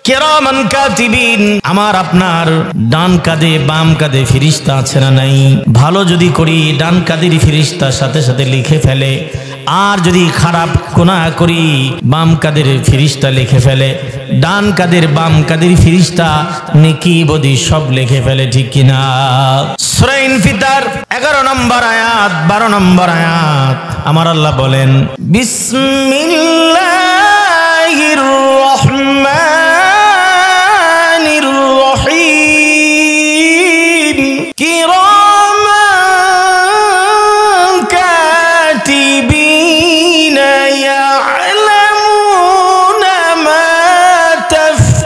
কিরামান কাতিবিন, আমার আপনার ডান কাঁধে বাম কাঁধে ফেরেশতা আছে না নাই? ভালো যদি করি ডান কাঁধের ফেরেশতা সাথে সাথে লিখে ফেলে, আর যদি খারাপ গুনাহ করি বাম কাঁধের ফেরেশতা লিখে ফেলে। ডান কাঁধের বাম কাঁধের ফেরেশতা নেকি বদি সব লিখে ফেলে, ঠিক কিনা? সূরা ইনফিতার 11 নম্বর আয়াত 12 নম্বর আয়াত আমার আল্লাহ বলেন, বিসমিল্লাহির রহমানির রহিম কিরামান কাতিবিনা ইয়ালামুনা মা তাফআলুন।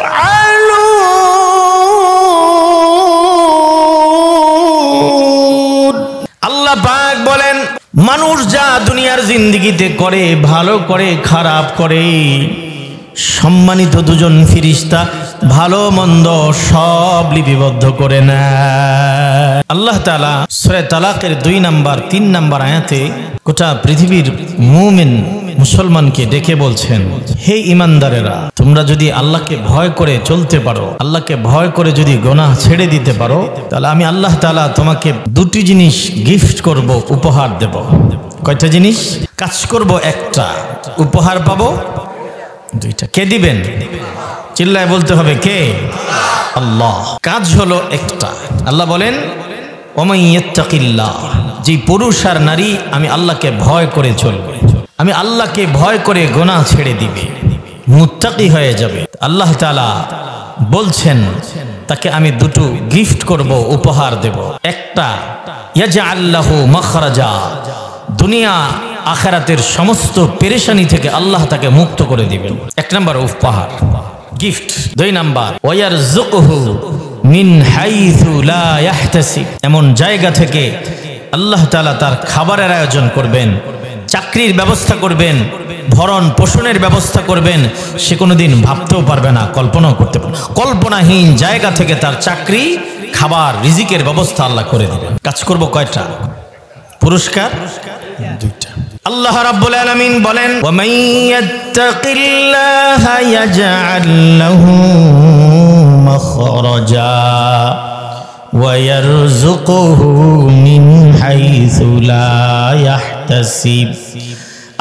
আল্লাহ পাক বলেন, মানুষ যা দুনিয়ার জিন্দেগিতে করে, ভালো করে খারাপ করে, সম্মানিত দুজন ফেরেশতা ভালো মন্দ সব লিপিবদ্ধ করে নেয়। আল্লাহ তাআলা সূরা তালাকের 2 নম্বর 3 নম্বর আয়াতে গোটা পৃথিবীর মুমিন মুসলমানকে ডেকে বলছেন, হে ঈমানদারেরা, তোমরা যদি আল্লাহকে ভয় করে চলতে পারো, আল্লাহকে ভয় করে যদি গুনাহ ছেড়ে দিতে পারো, তাহলে আমি আল্লাহ তাআলা তোমাকে 2টি জিনিস গিফট করব, উপহার দেব। কয়টা জিনিস? কাজ করব একটা, উপহার পাবো 2টা। কে দিবেন? চিল্লায় বলতে হবে, কে? আল্লাহ। কাজ হলো একটা। আল্লাহ বলেন, ওমান ইয়াত্তাকিল্লাহ, যে পুরুষ আর নারী আমি আল্লাহকে ভয় করে চলবে, আমি আল্লাহকে ভয় করে গুনাহ ছেড়ে দিবে, মুত্তাকি হয়ে যাবে, আল্লাহ তাআলা বলছেন তাকে আমি 2টো গিফট করব, উপহার দেব। একটা, ইয়াজআল লাহু মাখরাজা, দুনিয়া আখিরাতের সমস্ত পেরেশানি থেকে আল্লাহ তাকে মুক্ত করে দিবেন। 1 নম্বর উপহার, গিফট। 2 নম্বর, ওয়ারযুকুহু মিন হাইসু লা ইয়াহতাসিব, এমন জায়গা থেকে আল্লাহ তাআলা তার খাবারের আয়োজন করবেন, চাকরির ব্যবস্থা করবেন, ভরণ পোষণের ব্যবস্থা করবেন, সে কোনোদিন ভাবতেও পারবে না, কল্পনাও করতে পারবে না। কল্পনাহীন জায়গা থেকে তার চাকরি, খাবার, রিজিকের ব্যবস্থা আল্লাহ করে দিবেন। কাজ করব কয়টা? পুরস্কার 2টা। আল্লাহ রাব্বুল আলামিন বলেন, ওয়া মান ইয়াত্তাকিল্লাহা ইয়াজআল লাহু মাখরাজা ওয়া ইয়ারযুকুহু মিন হাইসু লা ইয়াহতাসিব।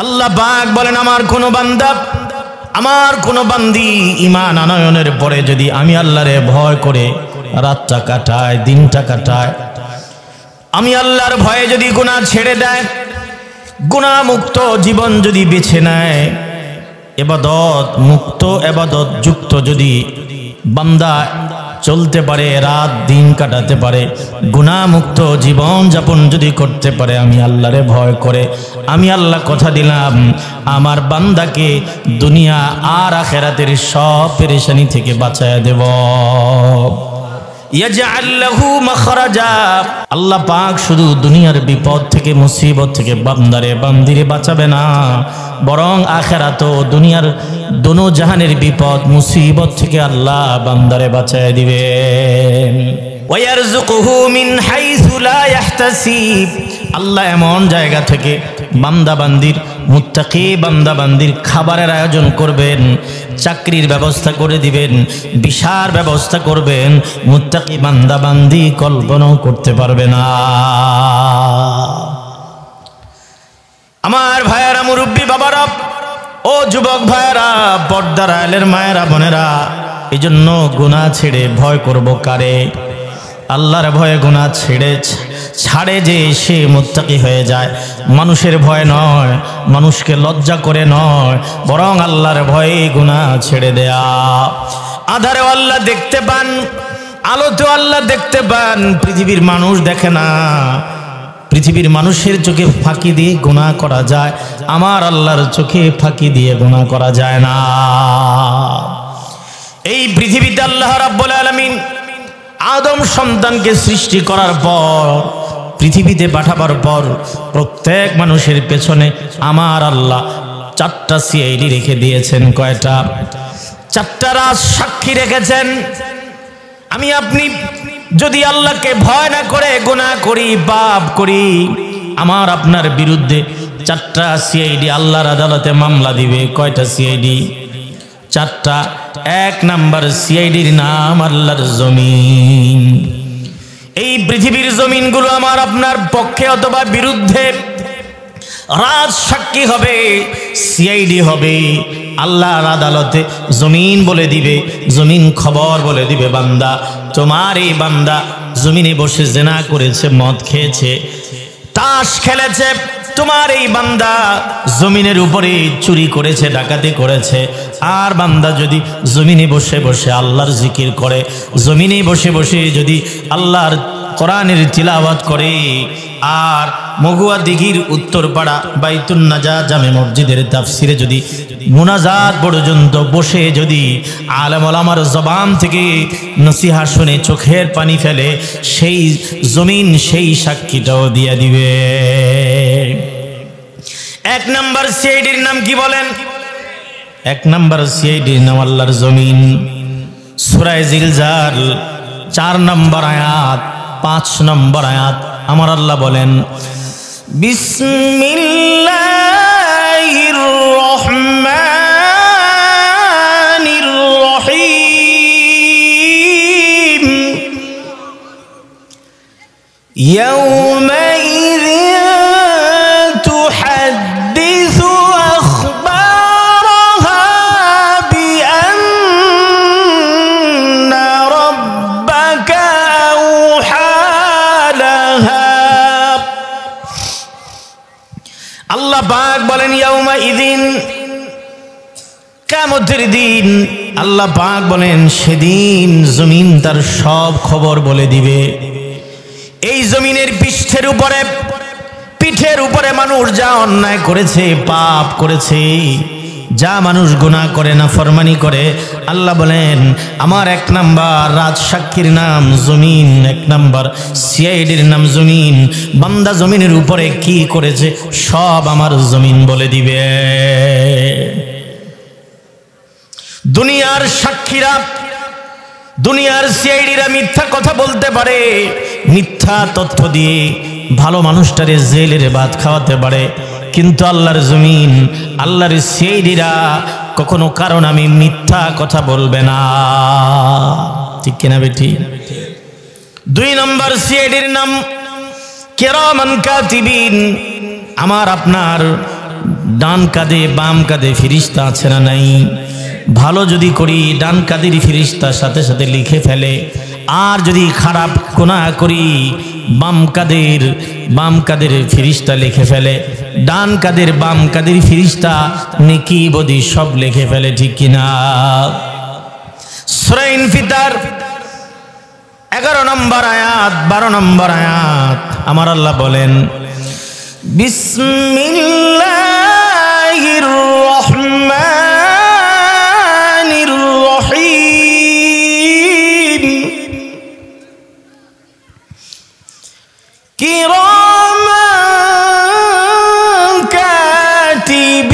আল্লাহ পাক বলেন, আমার কোন বান্দা, আমার কোন বান্দি ঈমান আনয়নের পরে যদি আমি আল্লাহরে ভয় করে রাতটা কাটায়, দিনটা কাটায়, আমি আল্লাহর ভয়ে যদি গুনাহ ছেড়ে দেয়, গুনাহ মুক্ত জীবন যদি বেছে নেয়, ইবাদত মুক্ত ইবাদত যুক্ত যদি বান্দা চলতে পারে, রাত দিন কাটাতে পারে, গুনাহ মুক্ত জীবন যাপন যদি করতে পারে, আমি আল্লাহরে ভয় করে, আমি আল্লাহ কথা দিলাম আমার বান্দাকে দুনিয়া আর আখিরাতের সব পেরেশানি থেকে বাঁচায়া দেব। ইয়াজআল লাহু মাখরাজা, আল্লাহ পাক শুধু দুনিয়ার বিপদ থেকে, মুসিবত থেকে বান্দারে বান্দিরে বাঁচাবে না, বরং আখিরাত ও দুনিয়ার দোনো জাহানের বিপদ মুসিবত থেকে আল্লাহ বান্দারে বাঁচায় দিবেন। ওয়ারযুকুহু মিন হাইসু লা ইয়াহতাসিব, আল্লাহ এমন জায়গা থেকে বান্দা বান্দির, মুত্তাকি বান্দা বান্দির খাবারের আয়োজন করবেন, চাকরির ব্যবস্থা করে দিবেন, বিশার ব্যবস্থা করবেন, মুত্তাকি বান্দা বান্দি কল্পনাও করতে পারবে না। আমার ভাইয়েরা, মুরব্বী বাবারা, ও যুবক ভাইয়েরা, পর্দার আলের মায়েরা বোনেরা, এই জন্য গুনাহ ছেড়ে ভয় করব কারে? আল্লাহর ভয়ে গুনাহ ছাড়ে যে সে মুত্তাকি হয়ে যায়। মানুষের ভয় নয়, মানুষকে লজ্জা করে নয়, বরং আল্লাহর ভয়ে গুনাহ ছেড়ে দেয়া। আধারেও আল্লাহ দেখতে পান, আলোতেও আল্লাহ দেখতে পান, পৃথিবীর মানুষ দেখে না। পৃথিবীর মানুষের চোখে ফাঁকি দিয়ে গুনাহ করা যায়, আমার আল্লাহর চোখে ফাঁকি দিয়ে গুনাহ করা যায় না। এই পৃথিবীতে আল্লাহ রাব্বুল আলামিন আদম সন্তানকে সৃষ্টি করার পর, পৃথিবীতে পাঠাবার পর, প্রত্যেক মানুষের পেছনে আমার আল্লাহ 4টা সিআইডি রেখে দিয়েছেন। কয়টা? 4টা রাজ সাক্ষী রেখেছেন। আমি আপনি যদি আল্লাহকে ভয় না করে গুনাহ করি, পাপ করি, আমার আপনার বিরুদ্ধে 4টা সিআইডি আল্লাহর আদালতে মামলা দিবে। কয়টা সিআইডি? চারটা। এক নাম্বার সিআইডির নাম আল্লাহর জমিন। এই পৃথিবীর জমিনগুলো আমার আপনার পক্ষে অথবা বিরুদ্ধে রাজ সাক্ষী হবে, সিআইডি হবে। আল্লাহর আদালতে জমিন বলে দিবে, জমিন খবর বলে দিবে, বান্দা তোমার এই বান্দা জমিনে বসে জিনা করেছে, মদ খেয়েছে, তাস খেলেছে, তোমার এই বান্দা জমিনের উপরে চুরি করেছে, ডাকাতি করেছে। আর বান্দা যদি জমিনে বসে বসে আল্লাহর জিকির করে, জমিনে বসে বসে যদি আল্লাহর কোরআনের তিলাওয়াত করে, আর মগুয়া দিঘির উত্তরপাড়া বাইতুন নাজাত জামে মসজিদের তাফসিরে যদি মুনাজাত পর্যন্ত বসে যদি আলেম ওলামার জবান থেকে নসিহা শুনে চোখের পানি ফেলে, সেই জমিন সেই সাক্ষীটাও দিয়ে দিবে। এক নাম্বার সিআইডির নাম কি বলেন? এক নাম্বার সিআইডির নাম আল্লাহর জমিন। সূরা জিলজাল 4 নম্বর আয়াত 5 নম্বর আয়াত আমার আল্লাহ বলেন, বিসমিল্লাহির রহমানির রহিম ইয়াউমাইযিন তুহাদ্দিসু আখবারাহা বিআন্না রাব্বাকা আওহা লাহা। আল্লাহ পাক বলেন ইয়াউমাইযিন, কিয়ামতের দিন। আল্লাহ পাক বলেন সেদিন জমিন তার সব খবর বলে দিবে। এই জমিনের পৃষ্ঠের উপরে, পিঠের উপরে মানুষ যা অন্যায় করেছে, পাপ করেছে, যা মানুষ গুনাহ করে, নাফরমানি করে, আল্লাহ বলেন আমার এক নাম্বার রাজ সাক্ষীর নাম জমিন, এক নাম্বার সিআইডির নাম জমিন। বান্দা জমিনের উপরে কি করেছে সব আমার জমিন বলে দিবে। দুনিয়ার সাক্ষীরা, দুনিয়ার সিআইডিরা মিথ্যা কথা বলতে পারে, মিথ্যা তথ্য দিয়ে ভালো মানুষটারে জেলের ভাত খাওয়াতে পারে, কিন্তু আল্লাহর জমিন, আল্লাহর সিআইডিরা কখনো কারণ আমি মিথ্যা কথা বলবে না। ঠিক কিনা বেটি? 2 নম্বর সিআইডির নাম কিরামান কাতিবিন। আমার আপনার ডান কাঁধে বাম কাঁধে ফেরেশতা আছে না নাই? ভালো যদি করি ডান কাঁধের ফেরেশতা সাথে সাথে লিখে ফেলে, আর যদি খারাপ গুনাহ করি বাম কাঁধের ফেরেশতা লিখে ফেলে, ডান কাঁধের বাম কাঁধের ফেরেশতা নেকি বদি সব লিখে ফেলে। ঠিক কিনা? সূরা ইনফিতার 11 নম্বর আয়াত 12 নম্বর আয়াত আমার আল্লাহ বলেন, বিসমিল্লাহির রহমানির রহিম কিরামান কাতিবিনা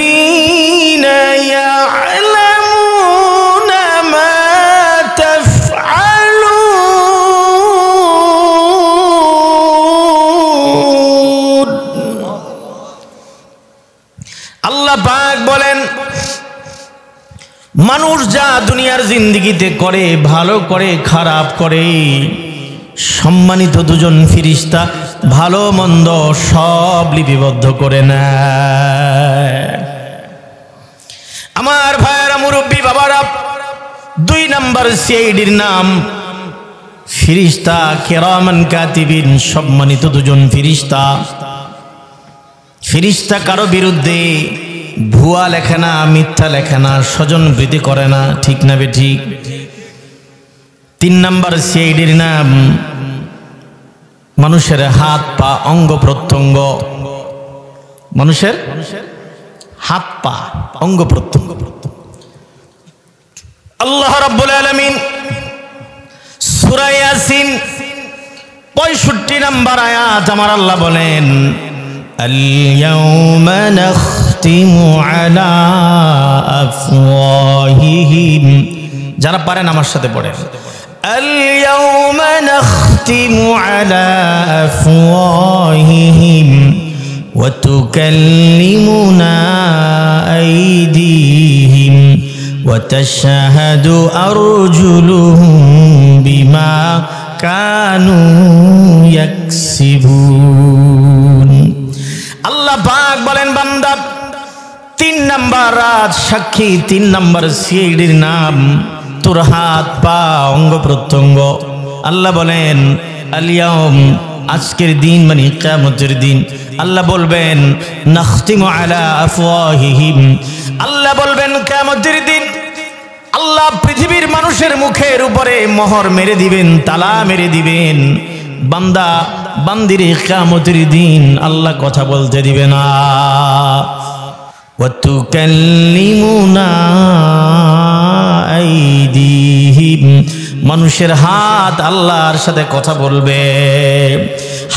ইয়া'লামুনা মা তাফআলুন। আল্লাহ পাক বলেন মানুষ যা দুনিয়ার জিন্দেগিতে করে, ভালো করে খারাপ করে, সম্মানিত দুজন ফেরেশতা ভালো মন্দ সব লিপিবদ্ধ করে নেয়। আমার ভাইয়েরা, মুরব্বী বাবারা, 2 নম্বর সিআইডির নাম ফেরেশতা কিরামান কাতিবিন, সম্মানিত দুজন ফেরেশতা। ফেরেশতা কারো বিরুদ্ধে ভুয়া লেখে না, মিথ্যা লেখে না, স্বজন প্রীতি করে না। ঠিক না বেঠিক? 3 নম্বর সিআইডির নাম মানুষের হাত পা অঙ্গ প্রত্যঙ্গ, মানুষের হাত পা অঙ্গ প্রত্যঙ্গ। আল্লাহ রাব্বুল আলামিন সূরা ইয়াসিন 65 নম্বর আয়াত আমার আল্লাহ বলেন, আল-ইয়াওমা নাখতিমু আলা আফওয়াহিহিম। যারা পারেন আমার সাথে পড়েন, আল-ইয়াওমা নাখতিমু আলা আফওয়াহিহিম ওয়া তুকাল্লিমুনা আইদিহিম ওয়াতাশহাদু আরজুলুহুম বিমা কানু ইয়াকসিবুন। আল্লাহ পাক বলেন বান্দা 3 নাম্বার রাত সাক্ষী, 3 নাম্বার সিআইডির নাম তোর হাত পা অঙ্গ প্রত্যঙ্গ। আল্লাহ বলেন আলিয়াউম, আজকের দিন মানে কিয়ামতের দিন। আল্লাহ বলবেন নাখতিমু আলা আফওয়াহিহিম, আল্লাহ বলবেন কিয়ামতের দিন আল্লাহ পৃথিবীর মানুষের মুখের উপরে মোহর মেরে দিবেন, তালা মেরে দিবেন। বান্দা বান্দিরে কিয়ামতের দিন আল্লাহ কথা বলতে দিবে না। ওয়াতুকাল্লিমুনা আইদিহিম, মানুষের হাত আল্লাহর সাথে কথা বলবে।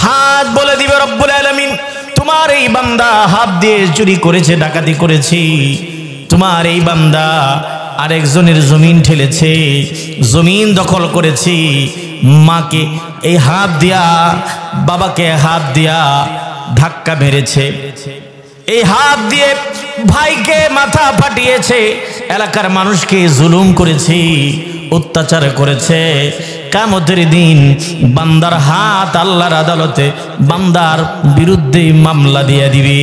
হাত বলে দিবে রব্বুল আলামিন, তোমার এই বান্দা হাত দিয়ে চুরি করেছে, ডাকাতি করেছে, তোমার এই বান্দা আরেকজনের জমিন ঠেলেছে, জমিন দখল করেছে, মাকে এই হাত দিয়া, বাবাকে হাত দিয়া ধাক্কা মেরেছে, এই হাত দিয়ে ভাইকে মাথা ফাটিয়েছে, এলাকার মানুষকে জুলুম করেছে, অত্যাচার করেছে। কিয়ামতের দিন বান্দার হাত আল্লাহর আদালতে বান্দার বিরুদ্ধে মামলা দিয়ে দিবে।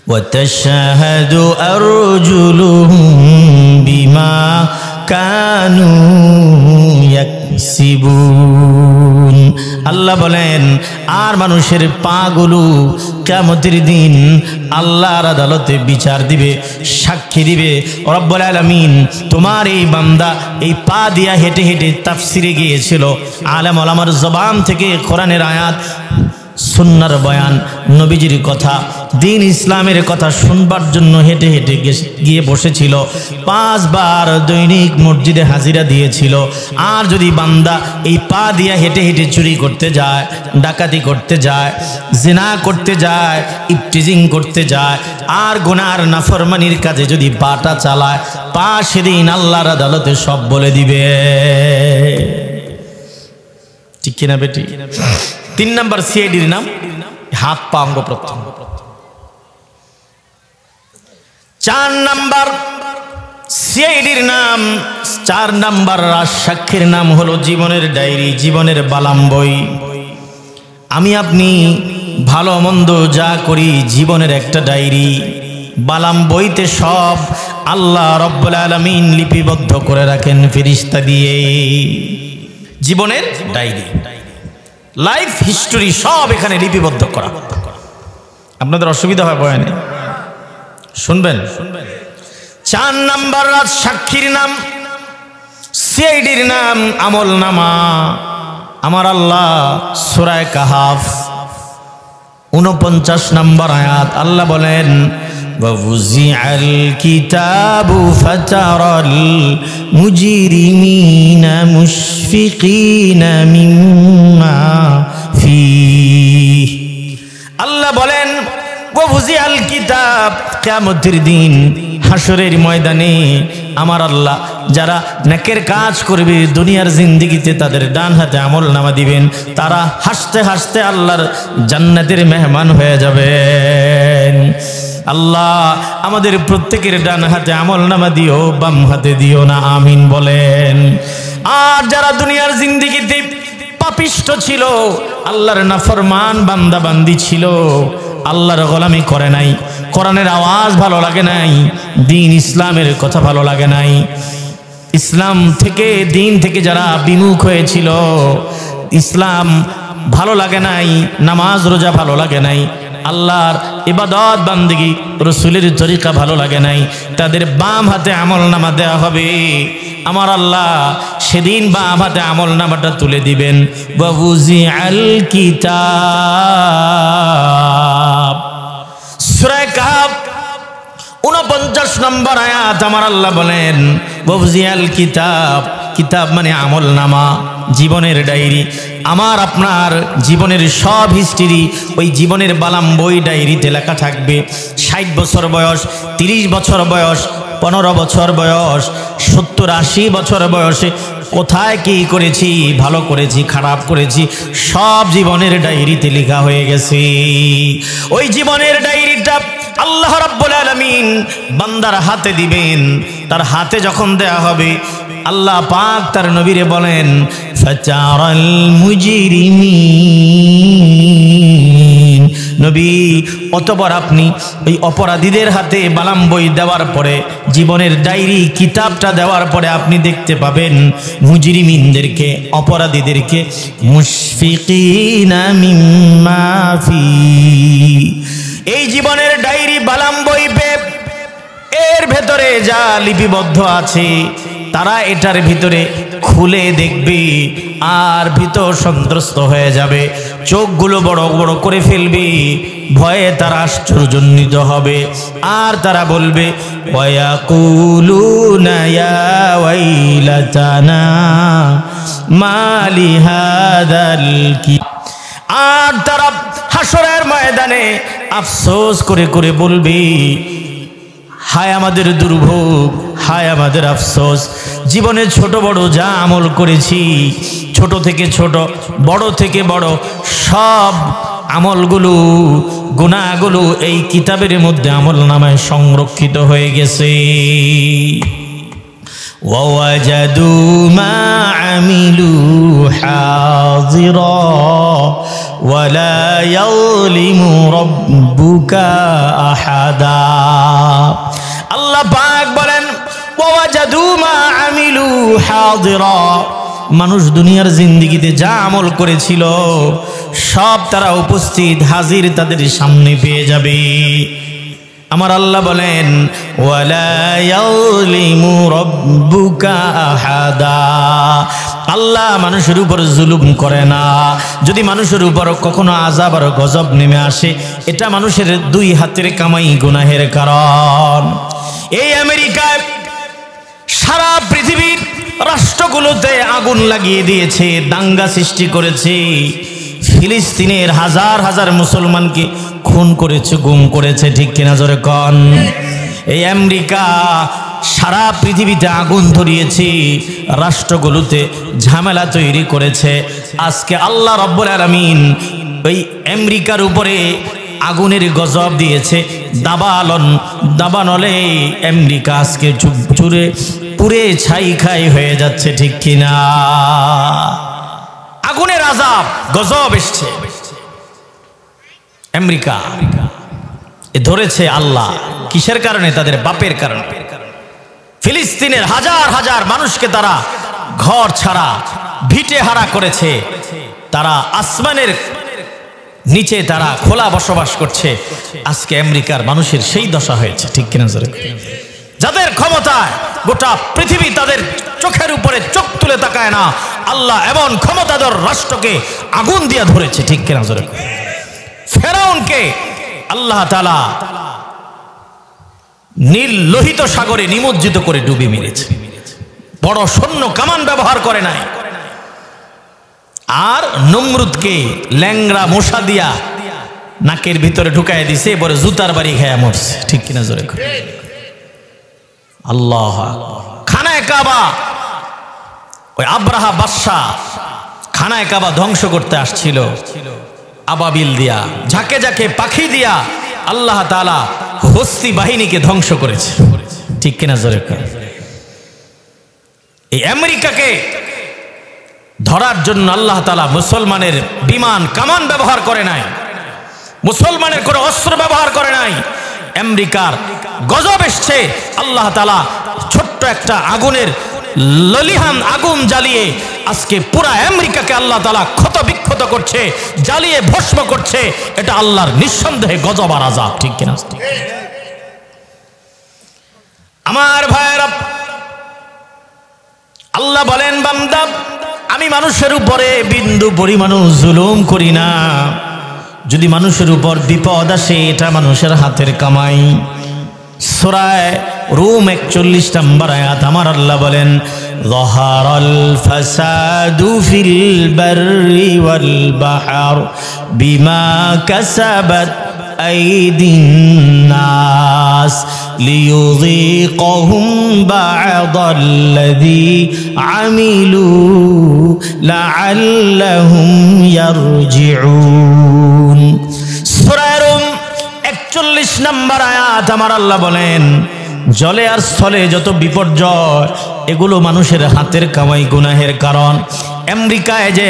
ওয়াতাশহাদু আরজুলুহুম বিমা কানু ইয়াকসিবুন। আল্লাহ বলেন আর মানুষের পাগুলো কিয়ামতের দিন আল্লাহর আদালতে বিচার দিবে, সাক্ষী দিবে। রব্বুল আলামিন তোমার এই বান্দা এই পা দিয়া হেঁটে হেঁটে তাফসিরে গিয়েছিল, আলেম ওলামার জবান থেকে কোরআনের আয়াত, সুন্নাহর বয়ান, নবীজির কথা, দিন ইসলামের কথা শুনবার জন্য হেঁটে হেঁটে গিয়ে বসেছিল। 5 বার দৈনিক মসজিদে হাজিরা দিয়েছিল। আর যদি বান্দা এই পা দিয়া হেঁটে হেঁটে চুরি করতে যায়, ডাকাতি করতে যায়, জিনা করতে যায়, ইফটিজিং করতে যায়, আর গুনার নাফরমানির কাজে যদি পাটা চালায়, পা সেদিন আল্লাহর আদালতে সব বলে দিবে। ঠিক কিনা বেটি? 3 নাম্বার সিআইডির নাম হাত পা অঙ্গ প্রত্যঙ্গ। 4 নাম্বার সিআইডির নাম, 4 নাম্বার সাক্ষীর নাম হলো জীবনের ডায়েরি, জীবনের বালাম বই। আমি আপনি ভালো মন্দ যা করি জীবনের একটা ডায়েরি, বালাম বইতে সব আল্লাহ রব্বুল আলামিন লিপিবদ্ধ করে রাখেন ফেরেশতা দিয়ে। জীবনের ডায়েরি, লাইফ হিস্টোরি সব এখানে লিপিবদ্ধ করা। আপনাদের অসুবিধা হয় বয়ানে? শুনবেন। 4 নাম্বার রাত সাক্ষীর নাম, সিআইডির নাম আমল নামা। আমার আল্লাহ সূরা কাহাফ 49 নাম্বার আয়াত আল্লাহ বলেন ওয়াউজিআল কিতাবু ফাতারাল মুজরিমিনা মুশফিকিনা মিম্মা ফীহ। আল্লাহ বলেন ওয়াউজিআল কিতাব, কিয়ামতের দিন হাসরের ময়দানে আমার আল্লাহ যারা নেকের কাজ করবে দুনিয়ার জিন্দেগিতে তাদের ডান হাতে আমল নামা দিবেন, তারা হাসতে হাসতে আল্লাহর জান্নাতের মেহমান হয়ে যাবেন। আল্লাহ আমাদের প্রত্যেকের ডান হাতে আমল নামা দিও, বাম হাতে দিও না, আমিন বলেন। আর যারা দুনিয়ার জিন্দেগিতে পাপিষ্ঠ ছিল, আল্লাহর নাফরমান বান্দা বান্দি ছিল, আল্লাহর গোলামি করে নাই, কোরআনের আওয়াজ ভালো লাগে নাই, দিন ইসলামের কথা ভালো লাগে নাই, ইসলাম থেকে দিন থেকে যারা বিমুখ হয়েছিল, ইসলাম ভালো লাগে নাই, নামাজ রোজা ভালো লাগে নাই, আল্লাহর ইবাদত বান্দেগী রাসূলের তরিকা ভালো লাগে নাই, তাদের বাম হাতে আমল নামা দেওয়া হবে। আমার আল্লাহ সেদিন বাম হাতে আমল নামাটা তুলে দিবেন। ওয়াউজিআল কিতাব, সূরা কাহফ 49 নম্বর আয়াত আমার আল্লাহ বলেন ওয়াউজিআল কিতাব, কিতাব মানে আমল নামা, জীবনের ডায়েরি। আমার আপনার জীবনের সব হিস্ট্রি ওই জীবনের বালাম বই ডায়েরিতে লেখা থাকবে। 60 বছর বয়স, 30 বছর বয়স, 15 বছর বয়স, 70-80 বছর বয়সে কোথায় কি করেছি, ভালো করেছি, খারাপ করেছি, সব জীবনের ডায়েরিতে লেখা হয়ে গেছে। ওই জীবনের ডায়েরিটা আল্লাহ রাব্বুল আলামিন বান্দার হাতে দিবেন। তার হাতে যখন দেয়া হবে, আল্লাহ পাক তার নবীরে বলেন, ফাতারাল মুজরিমিন, নবী অতঃপর আপনি ওই অপরাধীদের হাতে বালাম বই দেওয়ার পরে, জীবনের ডায়েরি কিতাবটা দেওয়ার পরে আপনি দেখতে পাবেন মুজরিমিনদেরকে, অপরাধীদেরকে মুশফিকিনা মিম্মা ফি, এই জীবনের ডায়েরি বালাম বই এর ভেতরে যা লিপিবদ্ধ আছে তারা এটার ভিতরে খুলে দেখবে আর ভিতর সন্ত্রস্ত হয়ে যাবে, চোখগুলো বড় বড় করে ফেলবে, ভয়ে তারা আশ্চর্যান্বিত হবে আর তারা বলবে ওয়ায়াকুলুনা ইয়া ওয়াইলাতানা মালি হাদাল কি, আর তারা হাসরের ময়দানে আফসোস করে করে বলবে, হায় আমাদের দুর্ভোগ, হায় আমাদের আফসোস, জীবনে ছোট বড় যা আমল করেছি, ছোট থেকে ছোট, বড় থেকে বড়, সব আমলগুলো, গুনাহগুলো এই কিতাবের মধ্যে আমল নামায় সংরক্ষিত হয়ে গেছে। ওয়াজাদু মা আমিলু হাযিরা ওয়ালা ইয়াযলিমু রাব্বুকা আহাদা। আল্লাহ পাক বলেন ওয়াজাদু মা আমিলু হাযিরা, মানুষ দুনিয়ার জিন্দেগিতে যা আমল করেছিল সব তারা উপস্থিত হাজির তাদের সামনে পেয়ে যাবে। আমার আল্লাহ বলেন ওয়ালা ইয়াযলিমু রাব্বুকা আহাদা, আল্লাহ মানুষের উপর জুলুম করে না। যদি মানুষের উপর কখনো আযাব আর গজব নেমে আসে, এটা মানুষের দুই হাতের কামাই গুনাহের কারণ। এই আমেরিকায় সারা পৃথিবীর রাষ্ট্রগুলোতে আগুন লাগিয়ে দিয়েছে, দাঙ্গা সৃষ্টি করেছে, ফিলিস্তিনের হাজার হাজার মুসলমানকে খুন করেছে, গুম করেছে, ঠিক কিনা জোরে কন। এই আমেরিকা সারা পৃথিবীতে আগুন ধরিয়েছে, রাষ্ট্রগুলোতে ঝামেলা তৈরি করেছে। আজকে আল্লাহ রাব্বুল আলামিন ওই আমেরিকার উপরে আগুনের গজব দিয়েছে, দাবানলে আমেরিকা আজকে চুরে পুরে ছাই খাই হয়ে যাচ্ছে, ঠিক কিনা। আগুনের আযাব গজব এসছে, আমেরিকা ধরেছে আল্লাহ কিসের কারণে? তাদের বাপের কারণে। ফিলিস্তিনের হাজার হাজার মানুষকে তারা ঘর ছাড়া ভিটে হারা করেছে, তারা আসমানের নিচে তারা খোলা বসবাস করছে। আজকে আমেরিকার মানুষের সেই দশা হয়েছে, ঠিক কিনা জোরে? যাদের ক্ষমতায় গোটা পৃথিবী তাদের চোখের উপরে চোখ তুলে তাকায় না, আল্লাহ এমন ক্ষমতাধর রাষ্ট্রকে আগুন দিয়া ধরেছে, ঠিক কিনা জোরে? ফেরাউনকে আল্লাহ তাআলা নীল লোহিত সাগরে নিমজ্জিত করে ডুবে মেরেছে, বড় সৈন্য কামান ব্যবহার করে নাই। আর নমরুদকে ল্যাংড়া মশা দিয়া নাকের ভিতরে ঢুকায় দিছে, এবারে জুতার বাড়ি খেয়ে মরছে, ঠিক কিনা জোরে? আল্লাহ। খানায়ে কাবা, ওই আব্রাহা বাদশা খানায়ে কাবা ধ্বংস করতে আসছিল আবাবিল দিয়া, ঝাঁকে ঝাঁকে পাখি দিয়া আল্লাহ তাআলা হস্তি বাহিনীকে ধ্বংস করেছে, ঠিক কিনা জোরে? এই আমেরিকাকে ধরার জন্য আল্লাহ তাআলা মুসলমানের বিমান কামান ব্যবহার করে নাই, মুসলমানের কোনো অস্ত্র ব্যবহার করে নাই। আমেরিকার গজব এসছে, আল্লাহ তাআলা ছোট্ট একটা আগুনের ললিহান আগুন জ্বালিয়ে আজকে পুরা আমেরিকাকে আল্লাহ তাআলা ক্ষত বিক্ষত করছে, জ্বালিয়ে ভস্ম করছে। এটা আল্লাহর নিঃসন্দেহে গজব আর আযাব, ঠিক কিনা? আমার ভাইয়েরা, আল্লাহ বলেন বান্দা আমি মানুষের উপরে বিন্দু পরিমাণও জুলুম করি না, যদি মানুষের উপর বিপদ আসে এটা মানুষের হাতের কামাই। সূরা রুম 41 নম্বর আয়াত আমার আল্লাহ বলেন যাহারাল ফাসাদু ফিল বাররি ওয়াল বাহর বিমা কাসাবাত আইদিন নাস লিয়ুযীকাহুম বা'দাল্লাযী আমিলু লাআল্লাহুম ইয়ারজিউন। সূরা রুম 41 নম্বর আয়াত আমার আল্লাহ বলেন, জলে আর স্থলে যত বিপর্যয়, এগুলো মানুষের হাতের কামাই, গুনাহের কারণ। আমেরিকায় যে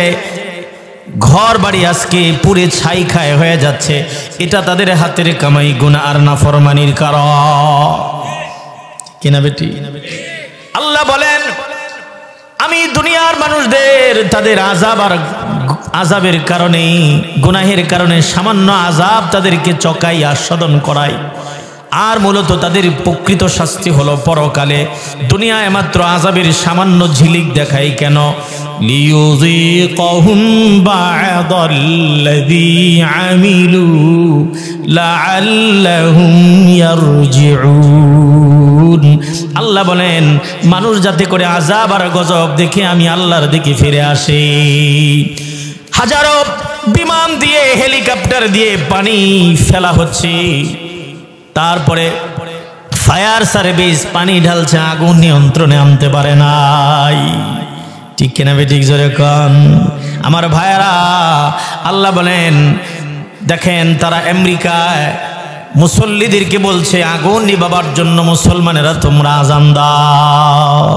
ঘর বাড়ি আজকে পুরে ছাই খায় হয়ে যাচ্ছে, এটা তাদের হাতের কামাই, গুনাহ আর নাফরমানির কারণ। কিনা বেটি? আল্লাহ বলেন, আমি দুনিয়ার মানুষদের তাদের আযাবের কারণে, গুনাহের কারণে সামান্য আযাব তাদেরকে চকাই আস্বাদন করাই, আর মূলত তাদের প্রকৃত শাস্তি হলো পরকালে। দুনিয়ায় মাত্র আযাবের সামান্য ঝিলিক দেখাই কেন? লিয়ুযীকাহুম বা'দাল্লাযী আমিলু লাআল্লাহুম ইয়ারজিউন। আল্লাহ বলেন, মানুষ যাতে করে আযাব আর গজব দেখে আমি আল্লাহর দিকে ফিরে আসে। হাজারো বিমান দিয়ে, হেলিকপ্টার দিয়ে পানি ফেলা হচ্ছে, তারপরে ফায়ার সার্ভিস পানি ঢালছে, আগুন নিয়ন্ত্রণে আনতে পারে নাই। ঠিক কিনা বেঠিক? জোরে কন আমার ভাইয়ারা। আল্লাহ বলেন, দেখেন তারা আমেরিকায় মুসল্লিদেরকে বলছে আগুন নিভাবার জন্য মুসলমানেরা তোমরা আযান দাও।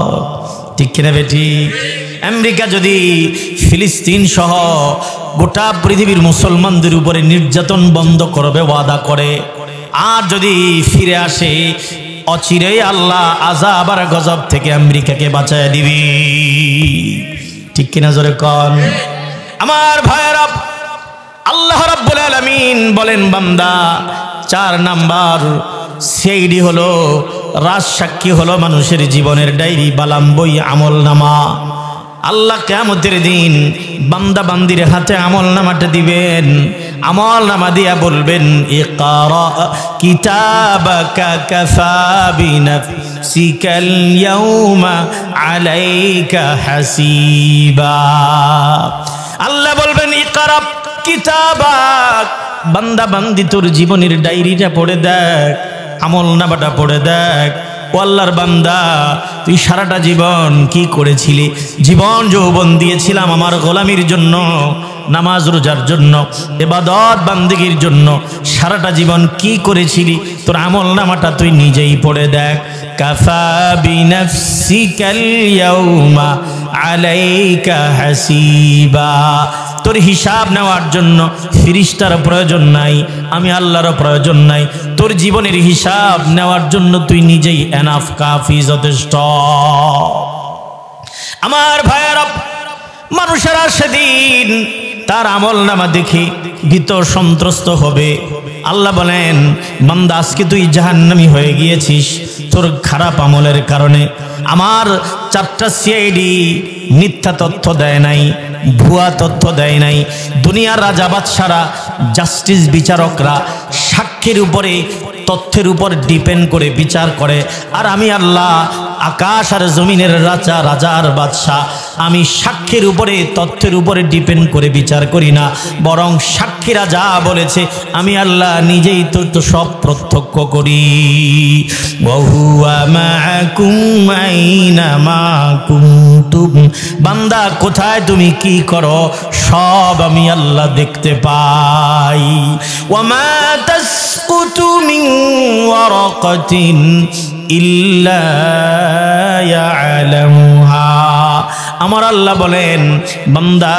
ঠিক কিনা বেঠি? আমেরিকা যদি ফিলিস্তিন সহ গোটা পৃথিবীর মুসলমানদের উপরে নির্যাতন বন্ধ করবে ওয়াদা করে, আর যদি ফিরে আসে, অচিরেই আল্লাহ আযাব আর গজব থেকে আমেরিকাকে বাঁচায় দিবি। ঠিক কিনা? জোরে কন আমার ভাইয়েরা। আল্লাহ রাব্বুল আলামিন বলেন, বান্দা 4 নাম্বার সেইডি হলো রাজসাক্ষী, হলো মানুষের জীবনের ডায়েরি, বালাম বই, আমল নামা। আল্লাহ কিয়ামতের দিন বান্দা বান্দির হাতে আমল নামাটা দিবেন। আমল নামা দিয়া বলবেন, ইকরা কিতাবাকা কাফা বিনাফসিকাল ইয়াউমা আলাইকা হাসিবা। আল্লাহ বলবেন, ইকরা কিতাবাক, বান্দা বান্দি তোর জীবনের ডায়েরিটা পড়ে দেখ, আমল নামাটা পড়ে দেখ। ও আল্লাহর বান্দা, তুই সারাটা জীবন কি করেছিলি? জীবন যৌবন দিয়েছিলাম আমার গোলামির জন্য, নামাজ রোজার জন্য, ইবাদত বান্দেগীর জন্য। সারাটা জীবন কি করেছিলি? তোর আমল নামাটা তুই নিজেই পড়ে দেখ। কাফা বিনাফসিকাল ইয়াউমা আলাইকা হাসিবা। তোর হিসাব নেওয়ার জন্য ফেরেশতার প্রয়োজন নাই, আমি আল্লাহর প্রয়োজন নাই। তোর জীবনের হিসাব নেওয়ার জন্য তুই নিজেই এনাফ, কাফি, যথেষ্ট। আমার ভাইয়েরা, মানুষেরা সেদিন তার আমল নামা দেখে ভীত সন্ত্রস্ত হবে। আল্লাহ বলেন, বান্দা আজকে তুই জাহান্নামী হয়ে গিয়েছিস তোর খারাপ আমলের কারণে। আমার 4টা সিআইডি মিথ্যা তথ্য দেয় নাই, ভুয়া তথ্য দেয় নাই। দুনিয়ার রাজা বাদশারা, জাস্টিস বিচারকরা সাক্ষীর উপরে, তথ্যের উপর ডিপেন্ড করে বিচার করে, আর আমি আল্লাহ আকাশ আর জমিনের রাজা, রাজার বাদশাহ, আমি সাক্ষীর উপরে, তথ্যের উপরে ডিপেন্ড করে বিচার করি না, বরং সাক্ষীরা যা বলেছে আমি আল্লাহ নিজেই তো সব প্রত্যক্ষ করি। ওয়াহুয়া মাআকুম আইনামা কুনতুম। বান্দা কোথায় তুমি কি করো সব আমি আল্লাহ দেখতে পাই। ওয়ামা তাসকুতু মিন ওয়ারাকাতিন ইল্লা ইয়ালামুহা। আমার আল্লাহ বলেন, বান্দা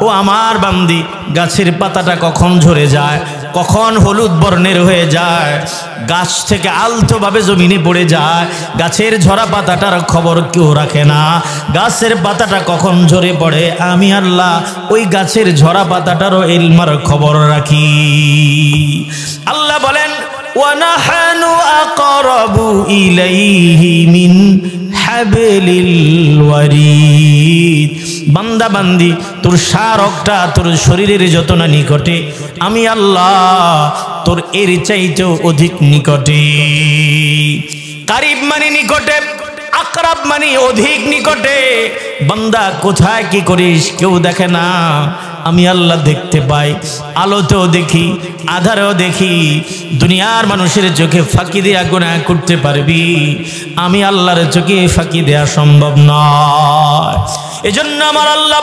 ও আমার বান্দি, গাছের পাতাটা কখন ঝরে যায়, কখন হলুদ বর্ণের হয়ে যায়, গাছ থেকে আলতোভাবে জমিনে পড়ে যায়, গাছের ঝরা পাতাটার খবর কেউ রাখে না। গাছের পাতাটা কখন ঝরে পড়ে আমি আল্লাহ ওই গাছের ঝরা পাতাটারও ইলমার খবর রাখি। আল্লাহ বলেন, ওয়ানাহানু আকরাবু ইলাইহি মিন হাবলিল ওয়ারিদ। বান্দা বান্দি, তোর শারকটা তোর শরীরের যত না নিকটে, আমি আল্লাহ তোর এর চাইতেও অধিক নিকটে। কারিব মানে নিকটে, আকরাব মানে অধিক নিকটে। বান্দা কোথায় কি করিস কেউ দেখে না, আমি আল্লাহ দেখতে পাই। আলোতেও দেখি, আধারেও দেখি। দুনিয়ার মানুষের চোখে ফাঁকি দেয়া গুনাহ করতে পারবি, আমি আল্লাহর চোখে ফাঁকি দেয়া সম্ভব নয়। এজন্য আমার আল্লাহ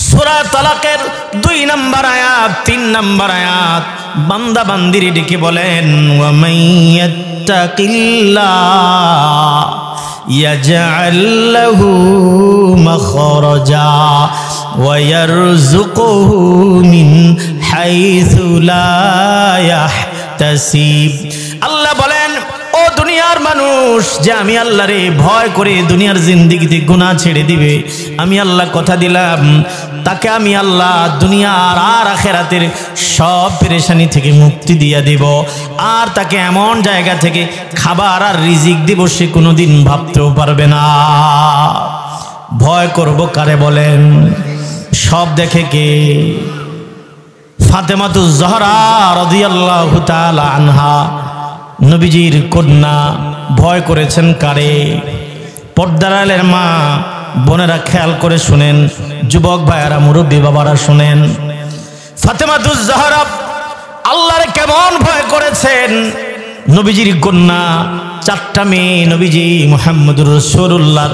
সূরা তালাকের 2 নম্বর আয়াত, 3 নম্বর আয়াত বান্দা বান্দির ডেকে বলেন ওয়া মাইয়াত্তাকিল্লাহ ইয়াজআল লাহু মাখরাজা ওয়া ইয়ারযুকুহু মিন হাইসু লা ইয়াহতাসিব। আল্লাহ বলেন, ও দুনিয়ার মানুষ, যে আমি আল্লাহরে ভয় করে দুনিয়ার জিন্দেগিতে গুনাহ ছেড়ে দিবে, আমি আল্লাহ কথা দিলাম তাকে আমি আল্লাহ দুনিয়ার আর আখিরাতের সব পেরেশানি থেকে মুক্তি দিয়ে দেব। আর তাকে এমন জায়গা থেকে খাবার আর রিজিক দিব সে কোনোদিন ভাবতেও পারবে না। ভয় করব কারে বলেন? সব দেখে কে? ফাতেমাতুজ জহরা রাদিয়াল্লাহু তাআলা আনহা, নবীজির কন্যা। ভয় করেছেন কারে? পর্দার আলের মা বোনেরা খেয়াল করে শুনেন, যুবক ভাইয়ারা, মুরব্বী বাবারা শুনেন। ফাতেমাতুজ জহরা আল্লাহরে কেমন ভয় করেছেন। নবীজির কন্যা, 4টা মেয়ে নবীজি মুহাম্মদুর রাসূলুল্লাহ।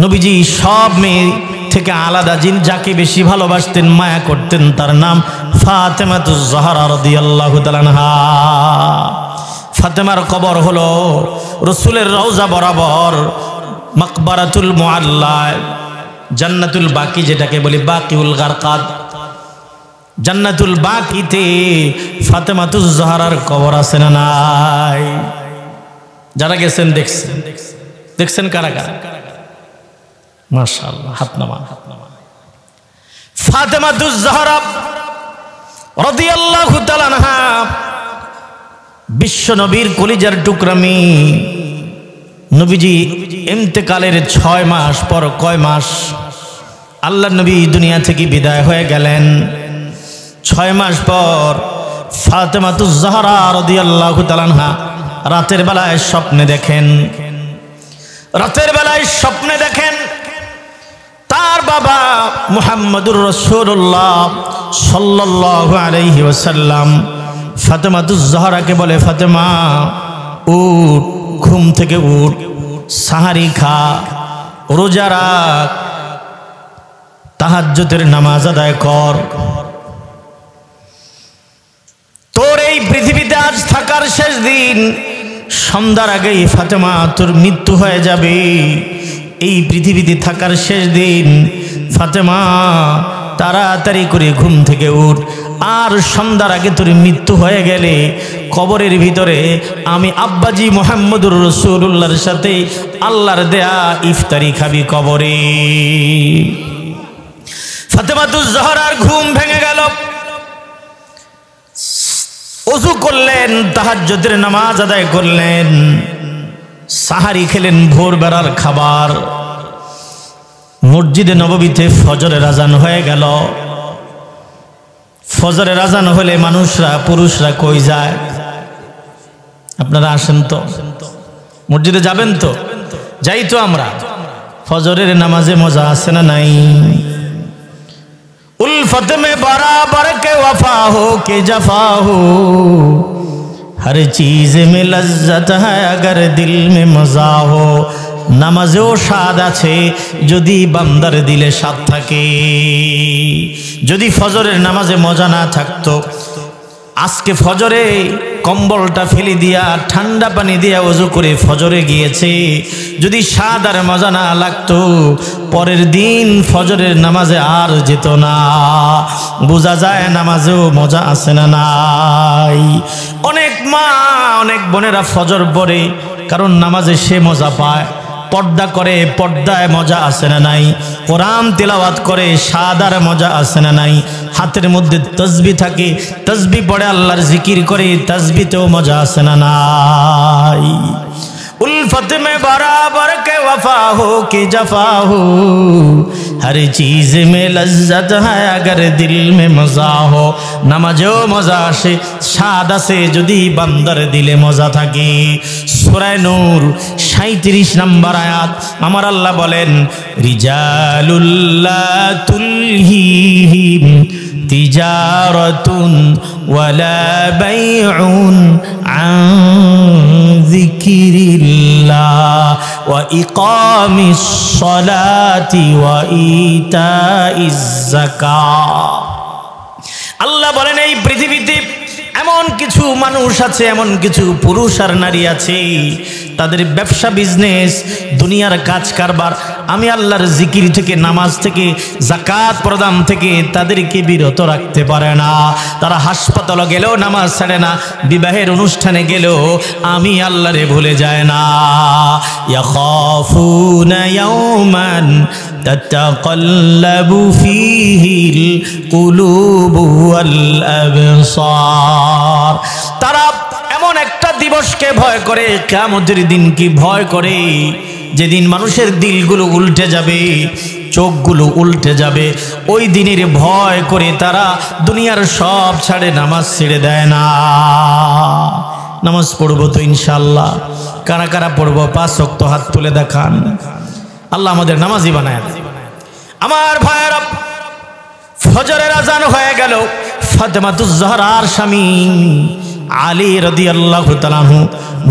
নবীজি সব মেয়ে থেকে আলাদা, যাকে বেশি ভালোবাসতেন, মায়া করতেন, তার নাম ফাতেমাতুজ জহরা রাদিয়াল্লাহু তাআলা আনহা। ফাতেমার কবর হলো রাসূলের রওজা বরাবর মাকবারাতুল মুআল্লা, জান্নাতুল বাকি যেটাকে বলি, বাকিউল গারকাদ, জান্নাতুল বাকিতে ফাতেমাতুজ জহরার কবর আছে না নাই? যারা গেছেন দেখছেন কারা কারা? মাশাআল্লাহ, হাত নামান। ফাতেমাতুজ জহরা রাদিয়াল্লাহু তাআলা আনহা বিশ্ব নবীর কলিজার টুকরা মেয়ে। নবীজি ইন্তেকালের 6 মাস পর, কয় মাস, আল্লাহ নবী দুনিয়া থেকে বিদায় হয়ে গেলেন। 6 মাস পর ফাতেমাতুজ জহরা রাদিয়াল্লাহু তাআলা আনহা রাতের বেলায় স্বপ্নে দেখেন, তার বাবা মুহাম্মদুর রাসূলুল্লাহ সাল্লাল্লাহু আলাইহি ওয়াসাল্লাম ফাতেমাতুজ জহরাকে বলে, ফাতেমা উঠ, ঘুম থেকে উঠ, সাহারি খা, রোজা রাখ, তাহাজ্জুদের নামাজ আদায় কর। তোর এই পৃথিবীতে আজ থাকার শেষ দিন, সন্ধ্যার আগেই ফাতেমা তোর মৃত্যু হয়ে যাবে। এই পৃথিবীতে থাকার শেষ দিন, ফাতেমা তাড়াতাড়ি করে ঘুম থেকে উঠ, আর সন্ধ্যার আগে তোর মৃত্যু হয়ে গেলে কবরের ভিতরে আমি আব্বাজি মুহাম্মদুর রাসূলুল্লাহর সাথে আল্লাহর দেয়া ইফতারি খাবি কবরে। ফাতেমাতুজ জহরার ঘুম ভেঙে গেল, ওযু করলেন, তাহাজ্জুদের নামাজ আদায় করলেন, সাহারি খেলেন, ভোরবেলার খাবার। মসজিদে নববীতে ফজরের আজান হয়ে গেল। ফজরের আজান হলে মানুষরা, পুরুষরা কই যায়? আপনারা আসেন তো, মসজিদে যাবেন তো? যাই তো আমরা। ফজরের নামাজে মজা আছে না নাই? उल्फत में बराबर के वफा हो के जफा हो, हर चीज में लज्जत है अगर दिल में मजा हो। নামাজেও স্বাদ আছে যদি বান্দার দিলে স্বাদ থাকে। যদি ফজরের নামাজে মজা না থাকতো, আজকে ফজরে কম্বলটা ফেলে দিয়া ঠান্ডা পানি দিয়া ওযু করে ফজরে গিয়েছে, যদি স্বাদ আর মজা না লাগতো, পরের দিন ফজরের নামাজে আর যেত না। বোঝা যায় নামাজেও মজা আছে না নাই? অনেক মা, অনেক বোনেরা ফজর পড়ে, কারণ নামাজে সে মজা পায়। পর্দা করে, পর্দায় মজা আছে না নাই? কোরআন তেলাওয়াত করে, সাদার মজা আছে না নাই? হাতের মধ্যে তাসবিহ থাকে, তাসবিহ পড়ে, আল্লাহর জিকির করে, তাসবিহতেও মজা আছে না নাই? उल्फत में बराबर के वफा हो के जफा हो, हर चीज में लज्जत है अगर दिल में मजा हो। নামাজেও মজা আসে, স্বাদ আছে যদি বান্দার দিলে মজা থাকে। সূরা নূর 37 নম্বর আয়াত, আমার আল্লাহ বলেন, রিজালুল লা তুলহিহিম তিজারাতুন ওয়ালা বাইউন আন যিকিরিল্লাহ ওয়া ইকামিস সালাতি ওয়া ইতাইজ যাকাত। আল্লাহ বলেন এই পৃথিবীতে এমন কিছু মানুষ আছে, এমন কিছু পুরুষ আর নারী আছে, তাদের ব্যবসা বিজনেস দুনিয়ার কাজ কারবার আমি আল্লাহর জিকির থেকে, নামাজ থেকে, যাকাত প্রদান থেকে তাদেরকে বিরত রাখতে পারে না। তারা হাসপাতালে গেলেও নামাজ ছাড়ে না, বিবাহের অনুষ্ঠানে গেলেও আমি আল্লাহরে ভুলে যায় না। ইয়াখাফুনা ইয়াওমান তাতাকাল্লাবু ফীহিল কুলুবু ওয়াল আবসার। তারা এমন একটা দিবসকে ভয় করে, কিয়ামতের দিনকে ভয় করে, যেদিন মানুষের দিলগুলো উল্টে যাবে, চোখগুলো উল্টে যাবে। ওই দিনের ভয় করে তারা দুনিয়ার সব ছাড়ে, নামাজ ছেড়ে দেয় না। নামাজ পড়বো তো ইনশাআল্লাহ। কারা কারা পড়বো 5 ওয়াক্ত হাত তুলে দেখান। আল্লাহ আমাদের নামাজি বানায়। আমার ভাইয়েরা, ফজরের আজান হয়ে গেল। ফাতেমাতুজ জাহরার স্বামী আলী রাদিয়াল্লাহু তাআলা আনহু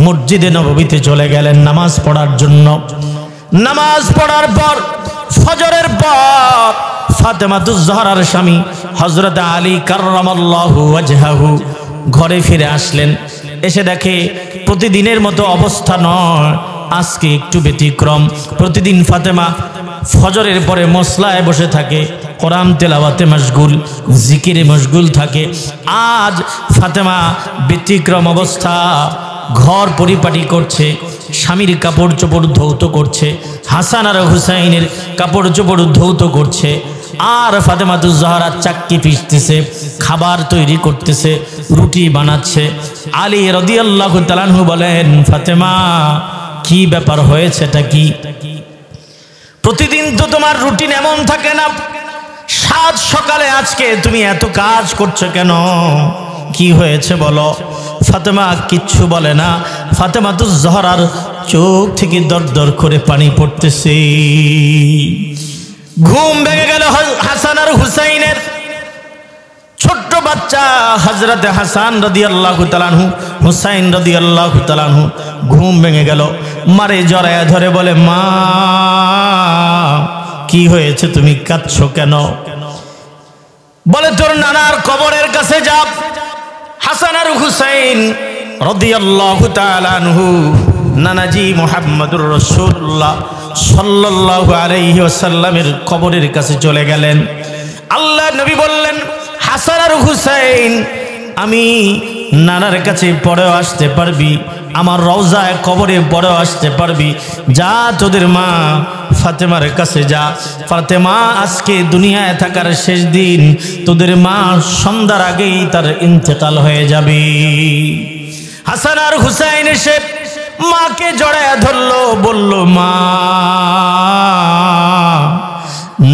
মসজিদে নববীতে চলে গেলেন নামাজ পড়ার জন্য। নামাজ পড়ার পর ফজরের পর ফাতেমাতুজ জাহরার স্বামী হযরত আলী কাররামাল্লাহু ওয়াজহাহু ঘরে ফিরে আসলেন। এসে দেখে প্রতিদিনের মতো অবস্থা নয়, আজকে একটু ব্যতিক্রম। প্রতিদিন ফাতেমা ফজরের পরে মসলায় বসে থাকে, কোরআন তেলাওয়াতে মশগুল, জিকিরে মশগুল থাকে। আজ ফাতেমা ব্যতিক্রম অবস্থা, ঘর পরিপাটি করছে, স্বামীর কাপড় চোপড় ধৌত করছে, হাসান আর হুসাইনের কাপড় চোপড় ধৌত করছে। আর ফাতেমাতুজ জাহরা চাক্কি পিষতেছে, খাবার তৈরি করতেছে, রুটি বানাচ্ছে। আলী রাদিয়াল্লাহু তাআলা আনহু বলেন, ফাতেমা কি ব্যাপার হয়েছে, এটা কি? প্রতিদিন তো তোমার রুটিন এমন থাকে না, সাত সকালে আজকে তুমি এত কাজ করছো কেন? কি হয়েছে বলো? ফাতেমা কিচ্ছু বলে না। ফাতেমাতুজ জাহরার চোখ থেকে দর দর করে পানি পড়তেছে। ঘুম ভেঙে গেল হাসান আর হুসাইনের। ছোট্ট বাচ্চা হযরতে হাসান রাদিয়াল্লাহু তাআলা আনহু, হুসাইন রাদিয়াল্লাহু তাআলা আনহু ঘুম ভেঙে গেল। মারে জড়ায়া ধরে বলে, মা কি হয়েছে, তুমি কাঁদছো কেন? বলে, তোর নানার কবরের কাছে যা। হাসান আর হুসাইন রাদিয়াল্লাহু তাআলা আনহু নানাজি মুহাম্মদুর রাসূলুল্লাহ সাল্লাল্লাহু আলাইহি ওয়াসাল্লামের কবরের কাছে চলে গেলেন। আল্লাহ নবী বললেন, হাসান আর হুসাইন, আমি নানার কাছে পরেও আসতে পারবি, আমার রওজায় কবরে পরেও আসতে পারবি। যা তোদের মা ফাতেমার কাছে যা। ফাতেমা আজকে দুনিয়ায় থাকার শেষ দিন, তোদের মা সন্ধ্যার আগেই তার ইন্তেকাল হয়ে যাবে। হাসান আর হুসাইন এসে মাকে জড়ায় ধরলো, বলল, মা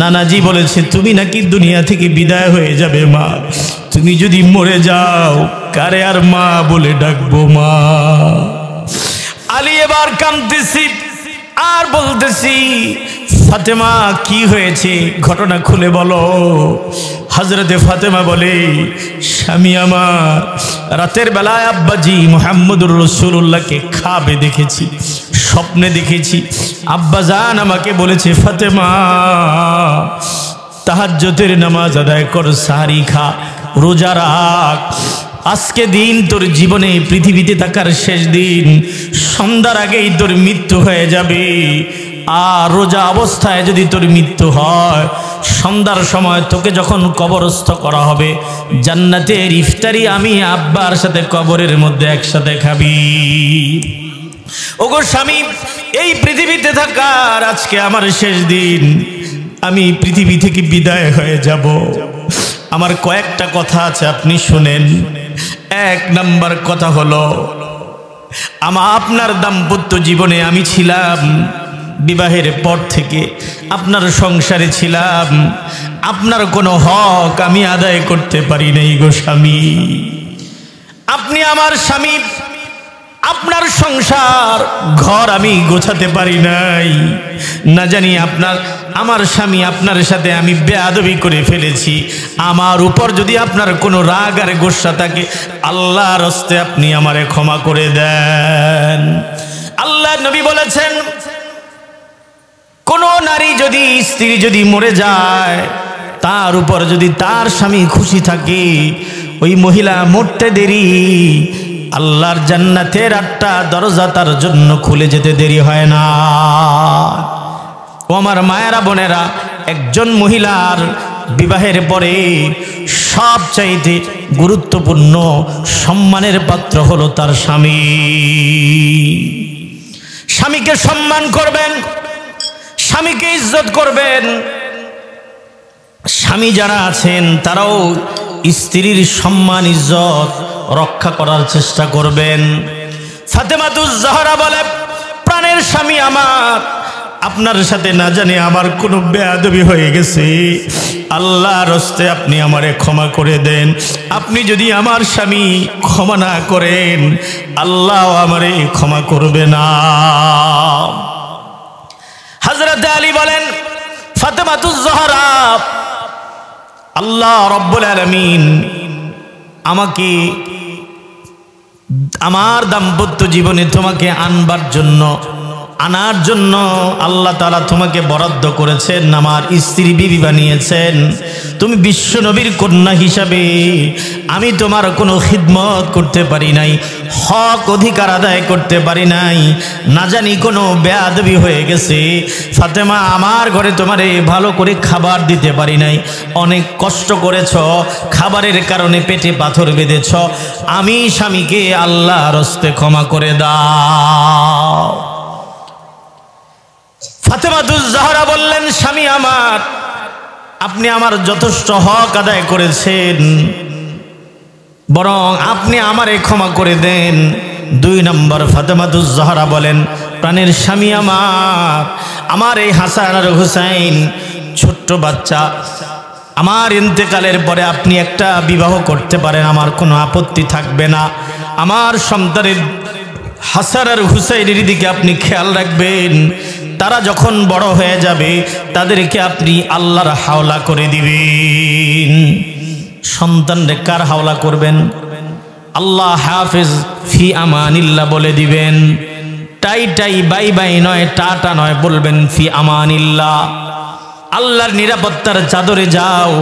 নানাজি বলেছে তুমি নাকি দুনিয়া থেকে বিদায় হয়ে যাবে। মা তুমি যদি মরে যাও কারে আর মা বলে ডাকবো? মা। আলী এবার কাঁদতেছি আর বলতেছি, ফাতেমা কি হয়েছে, ঘটনা খুলে বলো। হযরতে ফাতেমা বলে, স্বামী আমার রাতের বেলায় আব্বাজি মুহাম্মদুর রাসূলুল্লাহকে খাবে দেখেছি, স্বপ্নে দেখেছি। আব্বাজান আমাকে বলেছে, ফাতেমা তাহাজ্জুদের নামাজ আদায় কর, সাহরি খা, রোজা রাখ। আজকে দিন তোর জীবনে পৃথিবীতে থাকার শেষ দিন, সন্ধ্যার আগেই তোর মৃত্যু হয়ে যাবে। আর রোজা অবস্থায় যদি তোর মৃত্যু হয়, সন্ধ্যার সময় তোকে যখন কবরস্থ করা হবে, জান্নাতের ইফতারি আমি আব্বার সাথে কবরের মধ্যে একসাথে খাবি। ওগো স্বামী, এই পৃথিবীতে থাকার আজকে আমার শেষ দিন, আমি পৃথিবী থেকে বিদায় হয়ে যাব। আমার কয়েকটা কথা আছে, আপনি শুনেন। 1 নাম্বার কথা হলো, আপনার দাম্পত্য জীবনে আমি ছিলাম, বিবাহের পর থেকে আপনার সংসারে ছিলাম, আপনার কোনো হক আমি আদায় করতে পারি নাই গো স্বামী। আপনি আমার স্বামী, আপনার সংসার ঘর আমি গোছাতে পারি নাই। না জানি আমার স্বামী আপনার সাথে আমি বেয়াদবি করে ফেলেছি। আমার উপর যদি আপনার কোনো রাগ আর গোসা থাকে, আল্লাহর হস্তে আপনি আমারে ক্ষমা করে দেন। আল্লাহ নবী বলেছেন, কোন নারী যদি, স্ত্রী যদি মরে যায়, তার উপর যদি তার স্বামী খুশি থাকে, ওই মহিলা মরতে দেরি, আল্লাহর জান্নাতের 8টা দরজা তার জন্য খুলে যেতে দেরি হয় না। ও আমার মায়েরা বোনেরা, একজন মহিলার বিবাহের পরে সবচাইতে গুরুত্বপূর্ণ সম্মানের পাত্র হলো তার স্বামী। স্বামীকে সম্মান করবেন, স্বামীকে ইজ্জত করবেন। স্বামী যারা আছেন তারাও স্ত্রীর সম্মান ইজ্জত রক্ষা করার চেষ্টা করবেন। ফাতেমাতুজ জাহরা বলে, প্রাণের স্বামী আমার, আপনার সাথে না জানি আমার কোনো বেয়াদবি হয়ে গেছে, আল্লাহর হস্তে আপনি আমারে ক্ষমা করে দেন। আপনি যদি আমার স্বামী ক্ষমা না করেন, আল্লাহ আমারে ক্ষমা করবে না। হযরত আলী বলেন, ফাতেমাতুজ জাহরা, আল্লাহ রব্বুল আলামিন আমাকে আমার দাম্পত্য জীবনে তোমাকে আনার জন্য আল্লাহ তাআলা তোমাকে বরাদ্দ করেছেন, আমার স্ত্রী বিবি বানিয়েছেন। তুমি বিশ্ব নবীর কন্যা হিসাবে আমি তোমার কোনো খিদমত করতে পারি নাই, হক অধিকার আদায় করতে পারি নাই, না জানি কোনো বেয়াদবি হয়ে গেছে। ফাতেমা, আমার ঘরে তোমারে ভালো করে খাবার দিতে পারি নাই, অনেক কষ্ট করেছ, খাবারের কারণে পেটে পাথর বেঁধেছ, আমি স্বামীকে আল্লাহর হস্তে ক্ষমা করে দাও। ফাতেমাতুজ জাহরা বললেন, স্বামী আমার, আপনি আমার যথেষ্ট হক আদায় করেছেন, বরং আপনি আমারে ক্ষমা করে দেন। 2 নম্বর, ফাতেমাতুজ জাহরা বলেন, প্রাণের স্বামী আমার এই হাসান আর হুসাইন ছোট্ট বাচ্চা, আমার ইন্তেকালের পরে আপনি একটা বিবাহ করতে পারেন, আমার কোনো আপত্তি থাকবে না। আমার সন্তানের হাসান আর হুসাইনের দিকে আপনি খেয়াল রাখবেন, তারা যখন বড় হয়ে যাবে তাদেরকে আপনি আল্লাহর হাওলা করে দিবেন। সন্তানরে কার হাওলা করবেন? আল্লাহ হাফেজ ফি আমানিল্লাহ বলে দিবেন। টাই টাই বাই বাই নয়, টাটা নয়, বলবেন ফি আমানিল্লাহ। আল্লাহর নিরাপত্তার চাদরে যাও,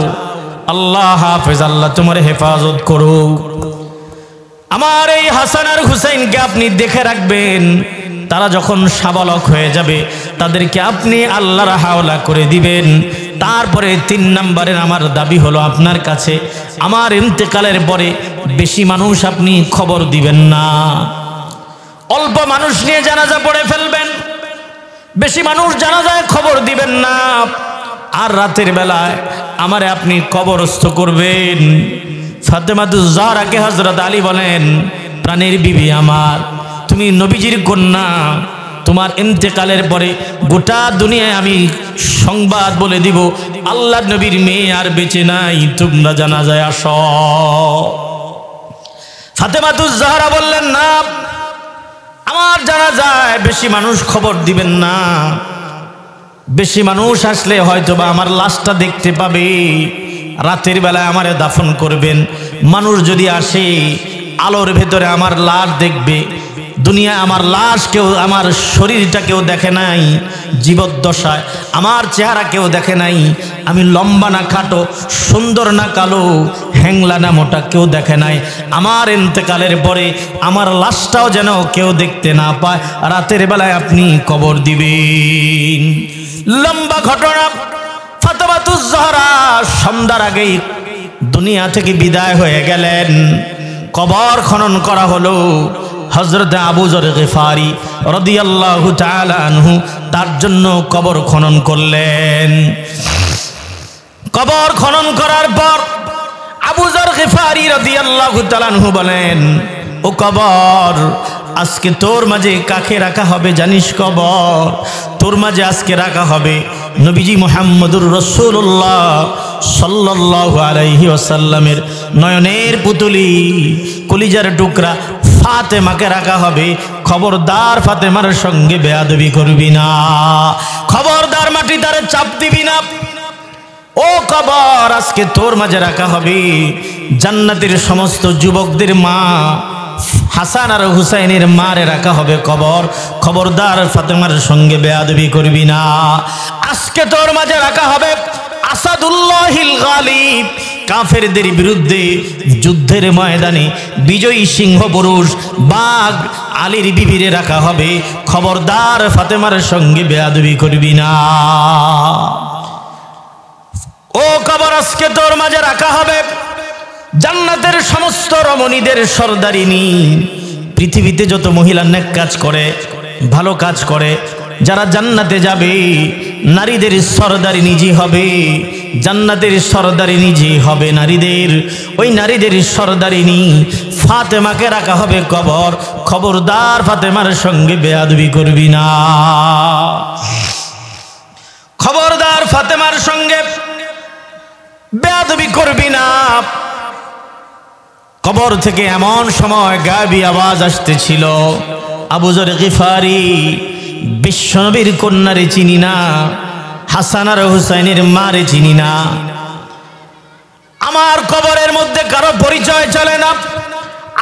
আল্লাহ হাফেজ, আল্লাহ তোমার হেফাজত করুক। আমার এই হাসান আর হুসাইনকে আপনি দেখে রাখবেন, তারা যখন সাবালক হয়ে যাবে তাদেরকে আপনি আল্লাহর হাওলা করে দিবেন। তারপরে 3 নম্বরের আমার দাবি হলো আপনার কাছে, আমার ইন্তেকালের পরে বেশি মানুষ আপনি খবর দিবেন না, অল্প মানুষ নিয়ে জানাজা পড়ে ফেলবেন, বেশি মানুষ জানাজায় খবর দিবেন না। আর রাতের বেলায় আমারে আপনি কবরস্থ করবেন। ফাতেমাতুজ জাহরাকে হযরত আলী বলেন, প্রাণের বিবি আমার, তুমি নবীজির কন্যা, তোমার ইন্তেকালের পরে গোটা দুনিয়ায় আমি সংবাদ বলে দিব, আল্লাহর নবীর মেয়ে আর বেঁচে নাই, তোমরা জানাজায় আসো। ফাতেমাতুজ জাহরা বললেন, না, আমার জানাজায় বেশি মানুষ খবর দিবেন না, বেশি মানুষ আসলে হয়তোবা আমার লাশটা দেখতে পাবে, রাতের বেলায় আমারে দাফন করবেন। মানুষ যদি আসে আলোর ভেতরে আমার লাশ দেখবে, দুনিয়ায় আমার লাশ কেউ, আমার শরীরটা কেউ দেখে নাই, জীবদ্দশায় আমার চেহারা কেউ দেখে নাই, আমি লম্বা না খাটো, সুন্দর না কালো, হ্যাংলা না মোটা কেউ দেখে নাই। আমার ইন্তেকালের পরে আমার লাশটাও যেন কেউ দেখতে না পায়, রাতের বেলায় আপনি কবর দিবেন। লম্বা ঘটনা। ফাতেমাতুজ জাহরা সন্ধ্যার আগেই দুনিয়া থেকে বিদায় হয়ে গেলেন। কবর খনন করা হলো। হযরত আবু যর গিফারি রাদিয়াল্লাহু তাআলা আনহু তার জন্য কবর খনন করলেন। কবর খনন করার পর আবু যর গিফারি রাদিয়াল্লাহু তাআলা আনহু বলেন, ও কবর, আজকে তোর মাঝে কাকে রাখা হবে জানিস? কবর তোর মাঝে আজকে রাখা হবে নবীজি মুহাম্মদুর রাসূলুল্লাহ সাল্লাল্লাহু আলাইহি ওয়াসাল্লামের নয়নের পুতুলি, কলিজার টুকরা ফাতেমাকে রাখা হবে। খবরদার ফাতেমার সঙ্গে বেয়াদবি করবি না, খবরদার মাটি তারে চাপ দিবি না। ও কবর, আজকে তোর মাঝে রাখা হবে জান্নাতের সমস্ত যুবকদের মা হাসান আর হুসাইনের মারে রাখা হবে কবর। খবরদার ফাতেমার সঙ্গে বেয়াদবি করবি না। আজকে তোর মাঝে রাখা হবে আসাদুল্লাহিল গালিব, কাফেরদের বিরুদ্ধে যুদ্ধের ময়দানে বিজয়ী সিংহ পুরুষ বাঘ আলীর বিবিরে রাখা হবে। খবরদার ফাতেমার সঙ্গে বেয়াদবি করবি না। ও কবর, আজকে তোর মাঝে রাখা হবে জান্নাতের সমস্ত রমণীদের সরদারিনী। পৃথিবীতে যত মহিলা নেক কাজ করে, ভালো কাজ করে, যারা জান্নাতে যাবে নারীদের সরদারিনী যে হবে, জান্নাতের সরদারিনী যে হবে নারীদের, ওই নারীদের সরদারিনী ফাতেমাকে রাখা হবে কবর। খবরদার ফাতেমার সঙ্গে বেয়াদবি করবি না। খবরদার ফাতেমার সঙ্গে বেয়াদবি করবি না। কবর থেকে এমন সময় গায়েবী আওয়াজ আসতেছিল, আবু যর গিফারি, বিশ্বনবীর কন্যারে চিনি না, হাসান আর হুসাইনের মারে চিনি না, আমার কবরের মধ্যে কারো পরিচয় চলে না,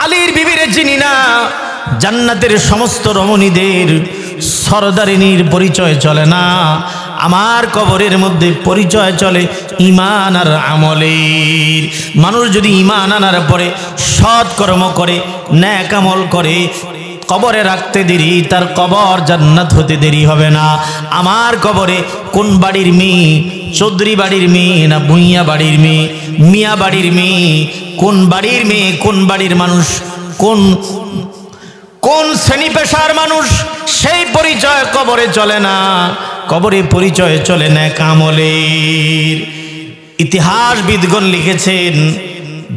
আলীর বিবিরে চিনি না, জান্নাতের সমস্ত রমণীদের সরদারিনীর পরিচয় চলে না, আমার কবরের মধ্যে পরিচয় চলে ঈমান আর আমলের। মানুষ যদি ঈমান আনার পরে সৎ কর্ম করে, নেক আমল করে, কবরে রাখতে দেরি, তার কবর জান্নাত হতে দেরি হবে না। আমার কবরে কোন বাড়ির মেয়ে, চৌধুরী বাড়ির মেয়ে না ভুঁইয়া বাড়ির মেয়ে, মিয়া বাড়ির মেয়ে, কোন বাড়ির মেয়ে, কোন বাড়ির মানুষ, কোন কোন শ্রেণী পেশার মানুষ, সেই পরিচয় কবরে চলে না। কবরে পরিচয় চলে নেক আমলের। ইতিহাসবিদগণ লিখেছেন,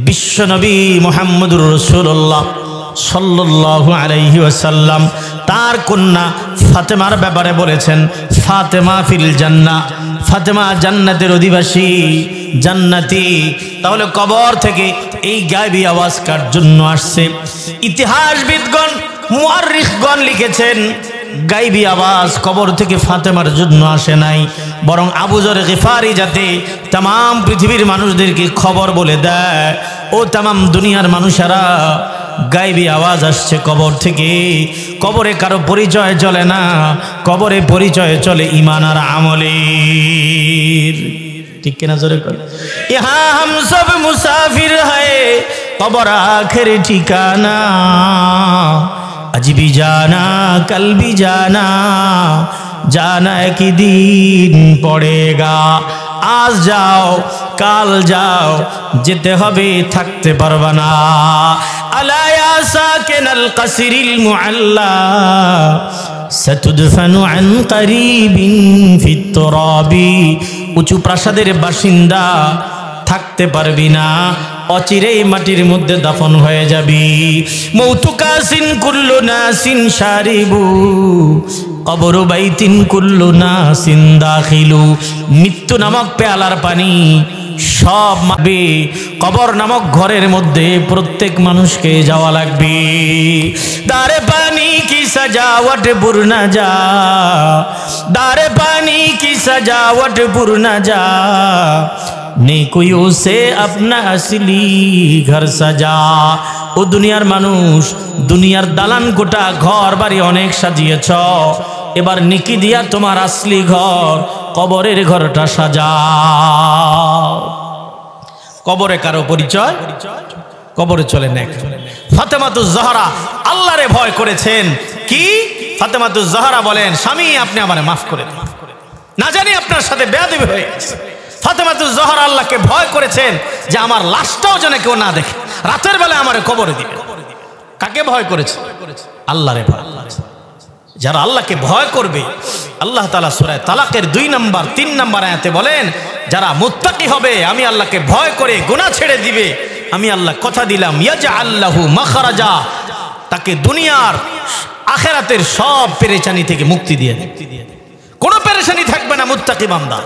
বিশ্বনবী মুহাম্মদুর রাসূলুল্লাহ সাল্লাল্লাহু আলাইহি ওয়াসাল্লাম তার কন্যা ফাতেমার ব্যাপারে বলেছেন, ফাতেমা ফিল জান্নাহ, ফাতেমা জান্নাতের অধিবাসী, জান্নাতি। তাহলে কবর থেকে এই গায়েবী আওয়াজ কার জন্য আসছে? ইতিহাসবিদগণ, মুআররিখগণ লিখেছেন, গায়েবী আওয়াজ কবর থেকে ফাতেমার জন্য আসে নাই, বরং আবু যর গিফারি যাতে तमाम পৃথিবীর মানুষদেরকে খবর বলে দেয়, ও तमाम দুনিয়ার মানুষেরা গায়েবী আওয়াজ আসছে কবর থেকে। কবরে কারো পরিচয় চলে না, কবরে পরিচয় চলে ঈমান আর আমলের। ঠিক কিনা জোরে কর। ইহা হাম সব মুসাফির হ্যায়, কবর আখির ঠিকানা, আজ ভি জানা কল ভি জানা, জানা কি দিন পড়েগা। আজ যাও কাল যাও, যেতে হবে, থাকতে পারবা না। আলা ইয়া সাকিনাল কসরিল মুআল্লা, সাতুদফানু আন করিবিন ফিত তুরাবি। উঁচু প্রাসাদের বাসিন্দা, থাকতে পারবি না, অচিরেই মাটির মধ্যে দাফন হয়ে যাবি। মৌতুকাসিন কুল্লু নাসিন শারিবু, কবর বাইতিন কুল্লু নাসিন দাখিলু। মৃত্যু নামক পেয়ালার পানি সব মাবে, কবর নামক ঘরের মধ্যে প্রত্যেক মানুষকে যাওয়া লাগবে। দারে পানি কি সজাওট পুরনা যা, দারে পানি কি সজাওট পুরনা যা, নেকুয়ো সে আপনা আসলি ঘর সাজা। ও দুনিয়ার মানুষ, দুনিয়ার দালান কোটা ঘর বাড়ি অনেক সাজিয়েছ, এবার নেকি দিয়া তোমার আসলি ঘর কবরের ঘরটা সাজাও। কবরে কারো পরিচয়, কবরে চলে নেক। ফাতেমাতুজ জাহরা আল্লাহরে ভয় করেছেন। কি? ফাতেমাতুজ জাহরা বলেন, স্বামী আপনি আমারে মাফ করে দিন, না জানি আপনার সাথে বেয়াদবি হয়ে গেছে। ফাতেমাতুজ জাহরা আল্লাহকে ভয় করেছেন যে আমার লাশটাও যেন কেউ না দেখে, রাতের বেলা আমারে কবরে দিবে। কাকে ভয় করেছে? আল্লাহরে ভয়। যারা আল্লাহকে ভয় করবে, আল্লাহ তাআলা সূরা তালাকের 2 নম্বর 3 নম্বর আয়াতে বলেন, যারা মুত্তাকি হবে, আমি আল্লাহকে ভয় করে গুনাহ ছেড়ে দিবে, আমি আল্লাহ কথা দিলাম, ইয়াজআল লাহু মাখরাজা, তাকে দুনিয়ার আখিরাতের সব পেরেশানি থেকে মুক্তি দিয়ে দেব। কোনো পেরেশানি থাকবে না মুত্তাকি বান্দা।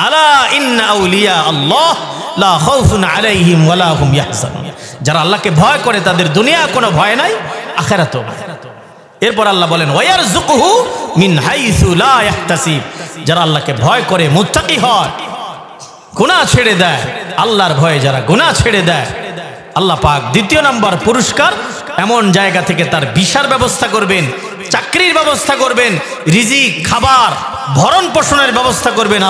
আলা ইন্না আউলিয়া আল্লাহ লা খাউফুন আলাইহিম ওয়ালা হুম ইয়াহজানুন। যারা আল্লাহকে ভয় করে তাদের দুনিয়া কোনো ভয় নাই, আখিরাতও। এরপর আল্লাহ বলেন, ওয়ারযুকুহু মিন হাইসু লা ইয়াহতাসিব। যারা আল্লাহকে ভয় করে, মুত্তাকি হয়, গুনাহ ছেড়ে দেয়, আল্লাহর ভয়ে যারা গুনাহ ছেড়ে দেয়, আল্লাহ পাক 2 নম্বর পুরস্কার এমন জায়গা থেকে তার ভিসার ব্যবস্থা করবেন, চাকরির ব্যবস্থা করবেন, রিজিক খাবার ভরণ পোষণের ব্যবস্থা করবেন।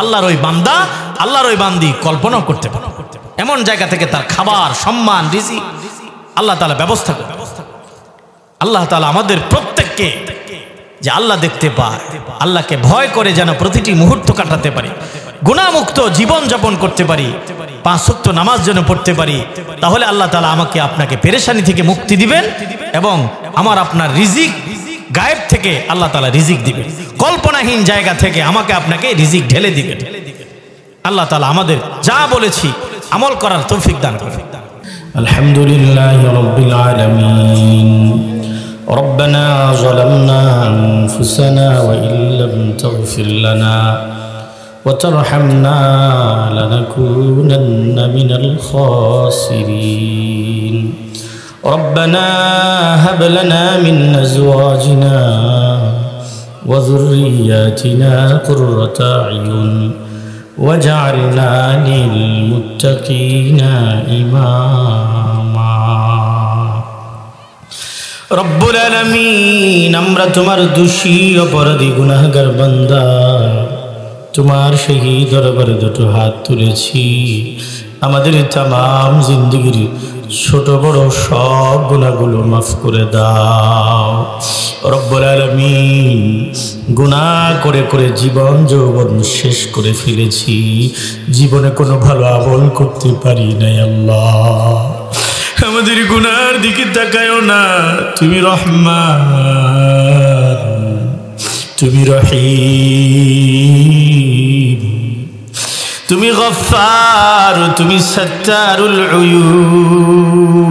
আল্লাহর ওই বান্দা, আল্লাহর ওই বান্দি কল্পনাও করতে পারে এমন জায়গা থেকে তার খাবার, সম্মান, রিজিক আল্লাহ তাআলা ব্যবস্থা করবে। আল্লাহ তাআলা আমাদের প্রত্যেককে যে আল্লাহ দেখতে পায়, আল্লাহকে ভয় করে যেন প্রতিটি মুহূর্ত কাটাতে পারি, গুনাহমুক্ত জীবন যাপন করতে পারি, 5 ওয়াক্ত নামাজ যেন পড়তে পারি, তাহলে আল্লাহ তাআলা আমাকে আপনাকে পেরেশানি থেকে মুক্তি দিবেন এবং আমার আপনার রিজিক গায়েব থেকে আল্লাহ তাআলা রিজিক দিবেন, কল্পনাহীন জায়গা থেকে আমাকে আপনাকে রিজিক ঢেলে দিবেন। আল্লাহ তাআলা আমাদের যা বলেছি আমল করার তৌফিক দান করুন। আলহামদুলিল্লাহি রাব্বিল আলামিন। ربنا ظلمنا أنفسنا وإن لم تغفر لنا وترحمنا لنكونن من الخاسرين. ربنا هب لنا من أزواجنا وذرياتنا قرة أعين واجعلنا للمتقين إماما. রব্বুল আলামিন, আমরা তোমার দোষী অপরাধী গুনাহগার বান্দা, তোমার সেই দরবারে দুটো হাত তুলেছি। আমাদের তামাম জিন্দগির ছোট বড় সব গুনাহগুলো মাফ করে দাও রব্বুল আলামিন। গুনাহ করে করে জীবন যৌবন শেষ করে ফেলেছি, জীবনে কোনো ভালো আমল করতে পারি নাই। আল্লাহ, আমাদের গুনার দিকে তাকায়ও না। তুমি রহমান, তুমি রহিম, তুমি গফফার, তুমি সত্তারুল উয়ুব।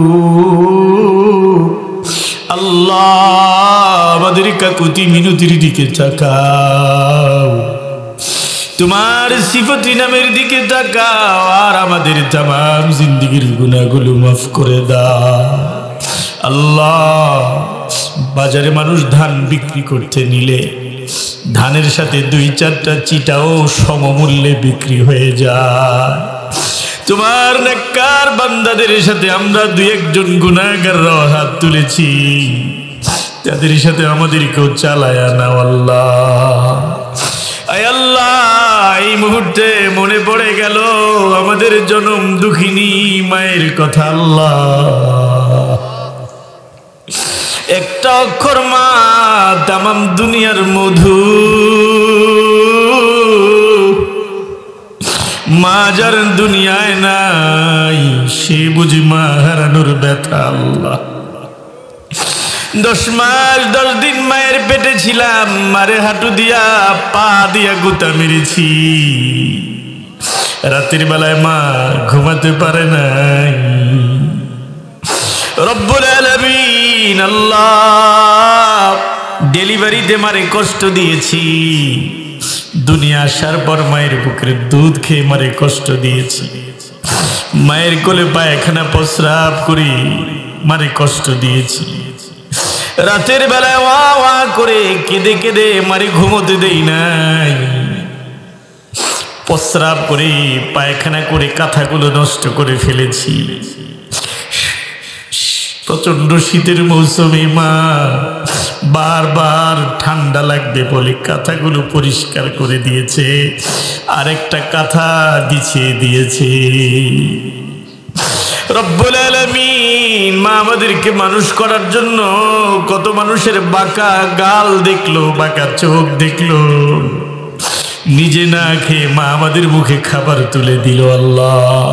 আল্লাহ, আমাদের কাকুতি মিনতির দিকে তাকাও, তোমার সিফতি নামের দিকে তাকাও, আর আমাদের তামাম জিন্দেগির গুনাহগুলো মাফ করে দাও। আল্লাহ, বাজারে মানুষ ধান বিক্রি করতে নিলে ধানের সাথে 2-4টা চিটাও সমমূল্যে বিক্রি হয়ে যায়। তোমার নেককার বান্দাদের সাথে আমরা 2-1 গুনাহগাররাও হাত তুলেছি, তাদের সাথে আমাদেরকেও চালায়া নাও আল্লাহ। আয় আল্লাহ, এই মুহূর্তে মনে পড়ে গেল আমাদের জনম দুঃখিনী মায়ের কথা। আল্লাহ, একটা অক্ষর মা তামাম দুনিয়ার মধু, মা যার দুনিয়ায় নাই সে বুঝি মা হারানোর ব্যথা। আল্লাহ, 10 মাস 10 দিন মায়ের পেটে ছিলাম, মারে হাঁটু দিয়া পা দিয়া গুতা মেরেছি। রাতের বেলায় মা ঘুমাতে পারে নাই। রব্বুল আলামিন, আল্লাহ, ডেলিভারিতে মারে কষ্ট দিয়েছি, দুনিয়া আসার পর মায়ের বুকের দুধ খেয়ে মারে কষ্ট দিয়েছি, মায়ের কোলে পায়খানা প্রস্রাব করি মারে কষ্ট দিয়েছি। রাতের বেলায় ওয়া ওয়া করে কেঁদে কেঁদে মারে ঘুমোতে দেই নাই, প্রস্রাব করে পায়খানা করে কাঁথাগুলো নষ্ট করে ফেলেছি। প্রচন্ড শীতের মৌসুমে মা বারবার ঠান্ডা লাগবে বলে কাঁথাগুলো পরিষ্কার করে দিয়েছে, আরেকটা কাঁথা বিছিয়ে দিয়েছে। রব্বুল আলামিন, মা আমাদেরকে মানুষ করার জন্য কত মানুষের বাঁকা গাল দেখলো, বাঁকা চোখ দেখলো, নিজে না খেয়ে মা আমাদের মুখে খাবার তুলে দিল। আল্লাহ,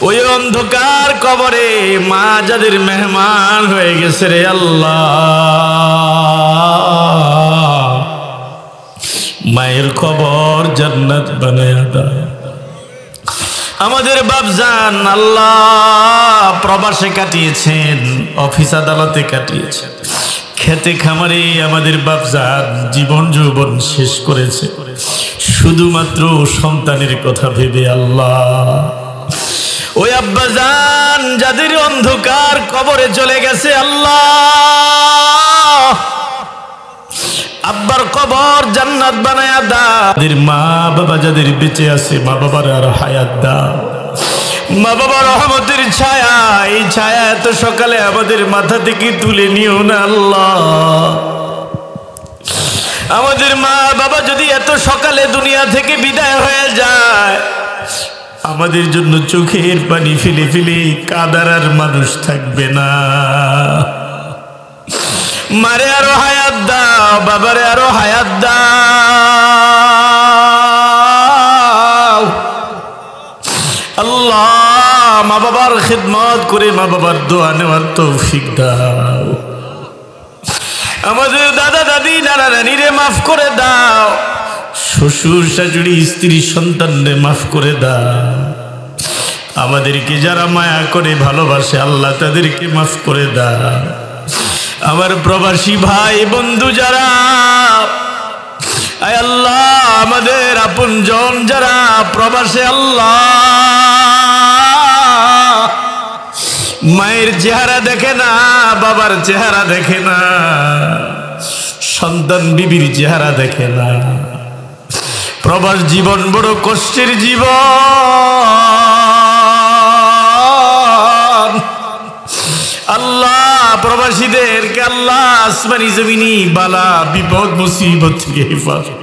ওই অন্ধকার কবরে মা যাদের মেহমান হয়ে গেছে রে আল্লাহ, মায়ের কবর জান্নাত বানায়া দাও। আমাদের বাপজান আল্লাহ প্রবাসে কাটিয়েছেন, অফিস আদালতে কাটিয়েছেন, খেতে খামারে আমাদের বাপজান জীবন যৌবন শেষ করেছে শুধুমাত্র সন্তানের কথা ভেবে। আল্লাহ, ওই আব্বাজান যাদের অন্ধকার কবরে চলে গেছে, আল্লাহ আব্বার কবর জান্নাত বানায়া দাও। মা বাবা যাদের বেঁচে আছে, মা বাবার আর হায়াত দাও। মা বাবা রহমতের ছায়া, এই ছায়া এত সকালে আমাদের মাথা থেকে তুলে নিও না আল্লাহ। আমাদের মা বাবা যদি এত সকালে দুনিয়া থেকে বিদায় হয়ে যায়, আমাদের জন্য চোখের পানি ফেলে ফেলে কাঁদার আর মানুষ থাকবে না। মারে আরো হায়াত দাও, বাবারে আরো হায়াত দাও আল্লাহ। মা বাবার খিদমত করে মা বাবার দোয়া নেওয়ার তৌফিক দাও। আমাদের দাদা দাদি নানা নানিরে মাফ করে দাও, শ্বশুর শাশুড়ি স্ত্রী সন্তানরে মাফ করে দাও। আমাদেরকে যারা মায়া করে ভালোবাসে আল্লাহ তাদেরকে মাফ করে দাও। আমার প্রবাসী ভাই বন্ধু যারা, আয় আল্লাহ আমাদের আপনজন যারা প্রবাসে আল্লাহ, মায়ের চেহারা দেখে না, বাবার চেহারা দেখে না, সন্তান বিবির চেহারা দেখে না। প্রবাস জীবন বড় কষ্টের জীবন আল্লাহ। প্রবাসীদেরকে আল্লাহ আসমানি জমিনি বালা বিপদ মুসিবত থেকে হেফাজত।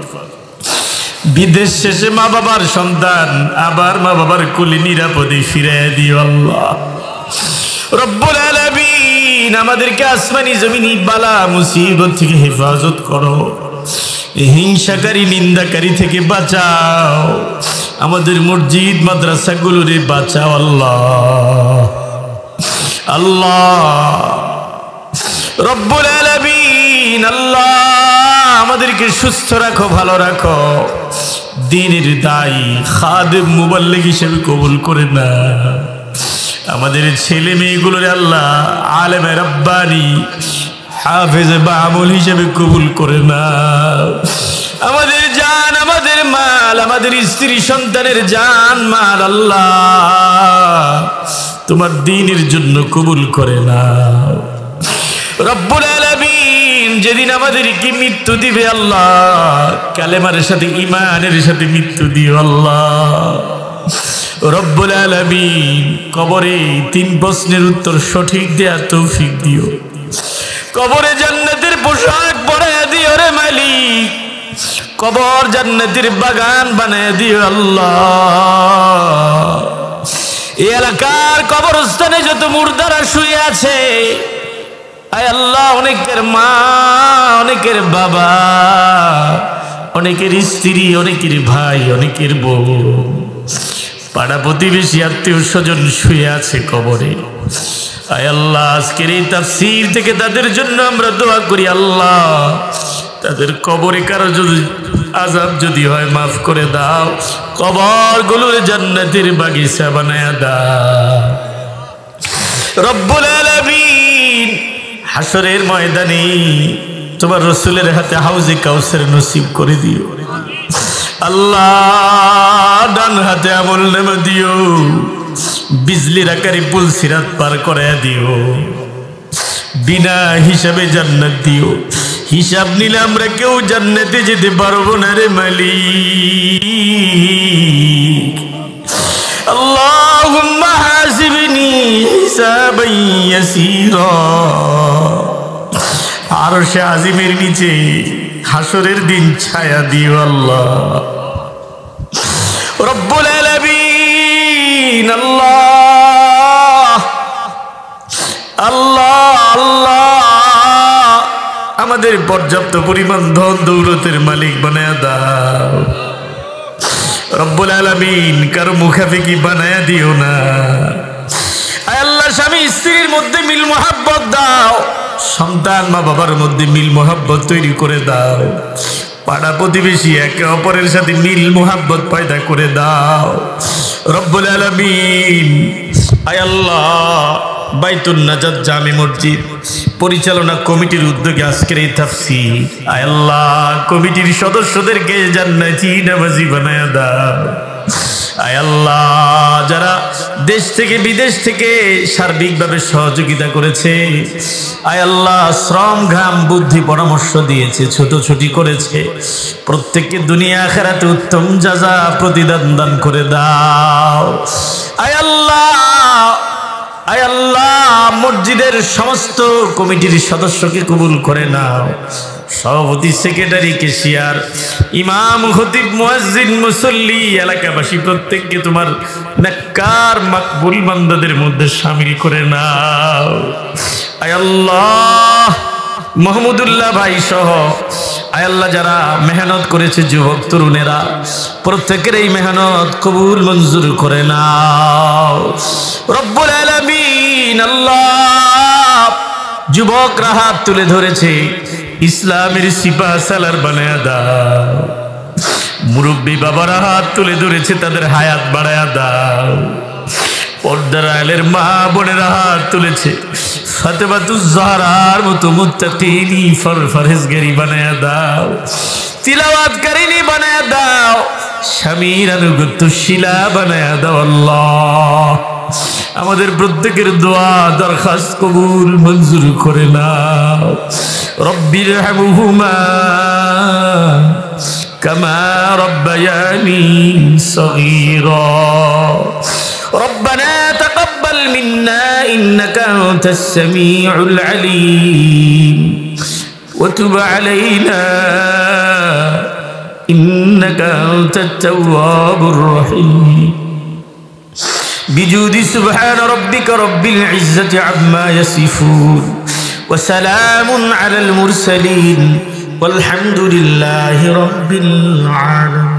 বিদেশ শেষে মা বাবার সন্তান আবার মা বাবার কোলে নিরাপদে ফিরিয়ে দিও আল্লাহ রব্বুল আলামিন। আমাদেরকে আসমানি জমিনি বালা মুসিবত থেকে হেফাজত করো, হিংসাকারী নিন্দাকারী থেকে বাঁচাও। আমাদের মসজিদ মাদ্রাসাগুলোরে বাঁচাও আল্লাহ। আল্লাহ রব্বুল আলামিন, আল্লাহ আমাদেরকে সুস্থ রাখো, ভালো রাখো, দ্বীনের দায়ী খাদেম মুবাল্লিগ হিসেবে কবুল করে না। আমাদের ছেলে মেয়েগুলোরে আল্লাহ আলেমে রব্বানি হাফেজে বামুল হিসেবে কবুল করে না। আমাদের জান, আমাদের মাল, আমাদের স্ত্রী সন্তানের জান মাল আল্লাহ তোমার দ্বীনের জন্য কবুল করে না রব্বুল আলামিন। যেদিন আমাদেরকে মৃত্যু দিবে আল্লাহ, কালেমার সাথে ঈমানের সাথে মৃত্যু দিও আল্লাহ রব্বুল আলামিন। কবরে 3 প্রশ্নের উত্তর সঠিক দেওয়ার তৌফিক দিও। কবরে জান্নাতের পোশাক পরায় দিও রে মালিক, কবর জান্নাতের বাগান বানায় দিও আল্লাহ। এই এলাকার কবরস্থানে যত মুর্দারা শুয়ে আছে, আয় আল্লাহ অনেকের মা, অনেকের বাবা, অনেকের স্ত্রী, অনেকের ভাই, অনেকের বউ, পাড়া প্রতিবেশী আত্মীয় স্বজন শুয়ে আছে কবরে। আয় আল্লাহ আজকের এই তাফসীর থেকে তাদের জন্য আমরা দোয়া করি আল্লাহ, তাদের কবরে কারো যদি আযাব যদি হয় মাফ করে দাও, কবরগুলোর জান্নাতের বাগিচা বানায়া দাও রব্বুল আলামিন। হাসরের ময়দানে তোমার রাসূলের হাতে হাউজে কাউসার নসিব করে দিও আল্লাহ। ডান হাতে আমল নামা দিও, বিজলির আকারে পুল সিরাত পার করায়া দিও, বিনা হিসাবে জান্নাত দিও। হিসাব নিলে আমরা কেউ জান্নাতে যেতে পারবো না রে মালিক। আল্লাহুম্মা হাসিবনি হিসাবান ইয়াসীরা। আরশে আজিমের নিচে হাসরের দিন ছায়া দিও আল্লাহ রব্বুল আলামিন। আল্লাহ আল্লাহ আল্লাহ আমাদের পর্যাপ্ত পরিমাণ ধন দৌলতের মালিক বানায়া দাও রব্বুল আলামিন। কারো মুখাফিকি বানায়া দিও না আয় আল্লাহ। স্বামী স্ত্রীর মধ্যে মিল মোহাব্বত দাও, সন্তান মা বাবার মধ্যে মিল মোহাব্বত তৈরি করে দাও, পাড়া প্রতিবেশী একে অপরের সাথে মিল মোহাব্বত পয়দা করে দাও রব্বুল আলামিন। আয় আল্লাহ বাইতুন নাজাত জামে মসজিদ পরিচালনা কমিটির উদ্যোগে আজকের এই তাফসীর, আয় আল্লাহ কমিটির সদস্যদেরকে জান্নাতি নামাজি বানায়া দাও। আয় আল্লাহ, যারা দেশ থেকে বিদেশ থেকে সার্বিকভাবে সহযোগিতা করেছে, আয় আল্লাহ শ্রম ঘাম বুদ্ধি পরামর্শ দিয়েছে, ছোট করেছে, প্রত্যেককে দুনিয়া আখিরাতে উত্তম জাযা প্রতিদান দান করে দাও। আয় আল্লাহ মসজিদের সমস্ত কমিটির সদস্যকে কবুল করে নাও, সভাপতি, সেক্রেটারি, কেশিয়ার, ইমাম, খতিব, মুয়াজ্জিন, মুসল্লি, এলাকাবাসী প্রত্যেককে তোমার নেককার মাকবুল বান্দাদের মধ্যে শামিল করে নাও। আয় আল্লাহ মাহমুদুল্লাহ ভাই সহ আয় আল্লাহ যারা মেহনত করেছে, যুবক তরুণেরা, প্রত্যেকের এই মেহনত কবুল মঞ্জুর করে নাও রব্বুল আলামিন। আল্লাহ যুবকরা হাত তুলে ধরেছে, ইসলামের সিপাহ সালার বানায়া দাও। মুরব্বী বাবারা হাত তুলে ধরেছে, তাদের হায়াত বাড়ায়া দাও। পর্দার আলের মা বোনেরা হাত তুলেছে, ফাতেমাতুজ জাহরার মতো মুত্তাকিনী ফরহেজগারি বানায়া দাও, তিলাওয়াতকারিনী বানায়া দাও, স্বামীর আনুগত্যশীলা বানায়া দাও। আল্লাহ আমাদের প্রত্যেকের দোয়া দরখাস্ত কবুল মঞ্জুর করে নাও। রব্বিরহামহুমা কামা রব্বায়ানি সগীরা। ربنا تقبل منا إنك أنت السميع العليم وتب علينا إنك أنت التواب الرحيم بجود سبحان ربك رب العزة عما يصفون وسلام على المرسلين والحمد لله رب العالمين.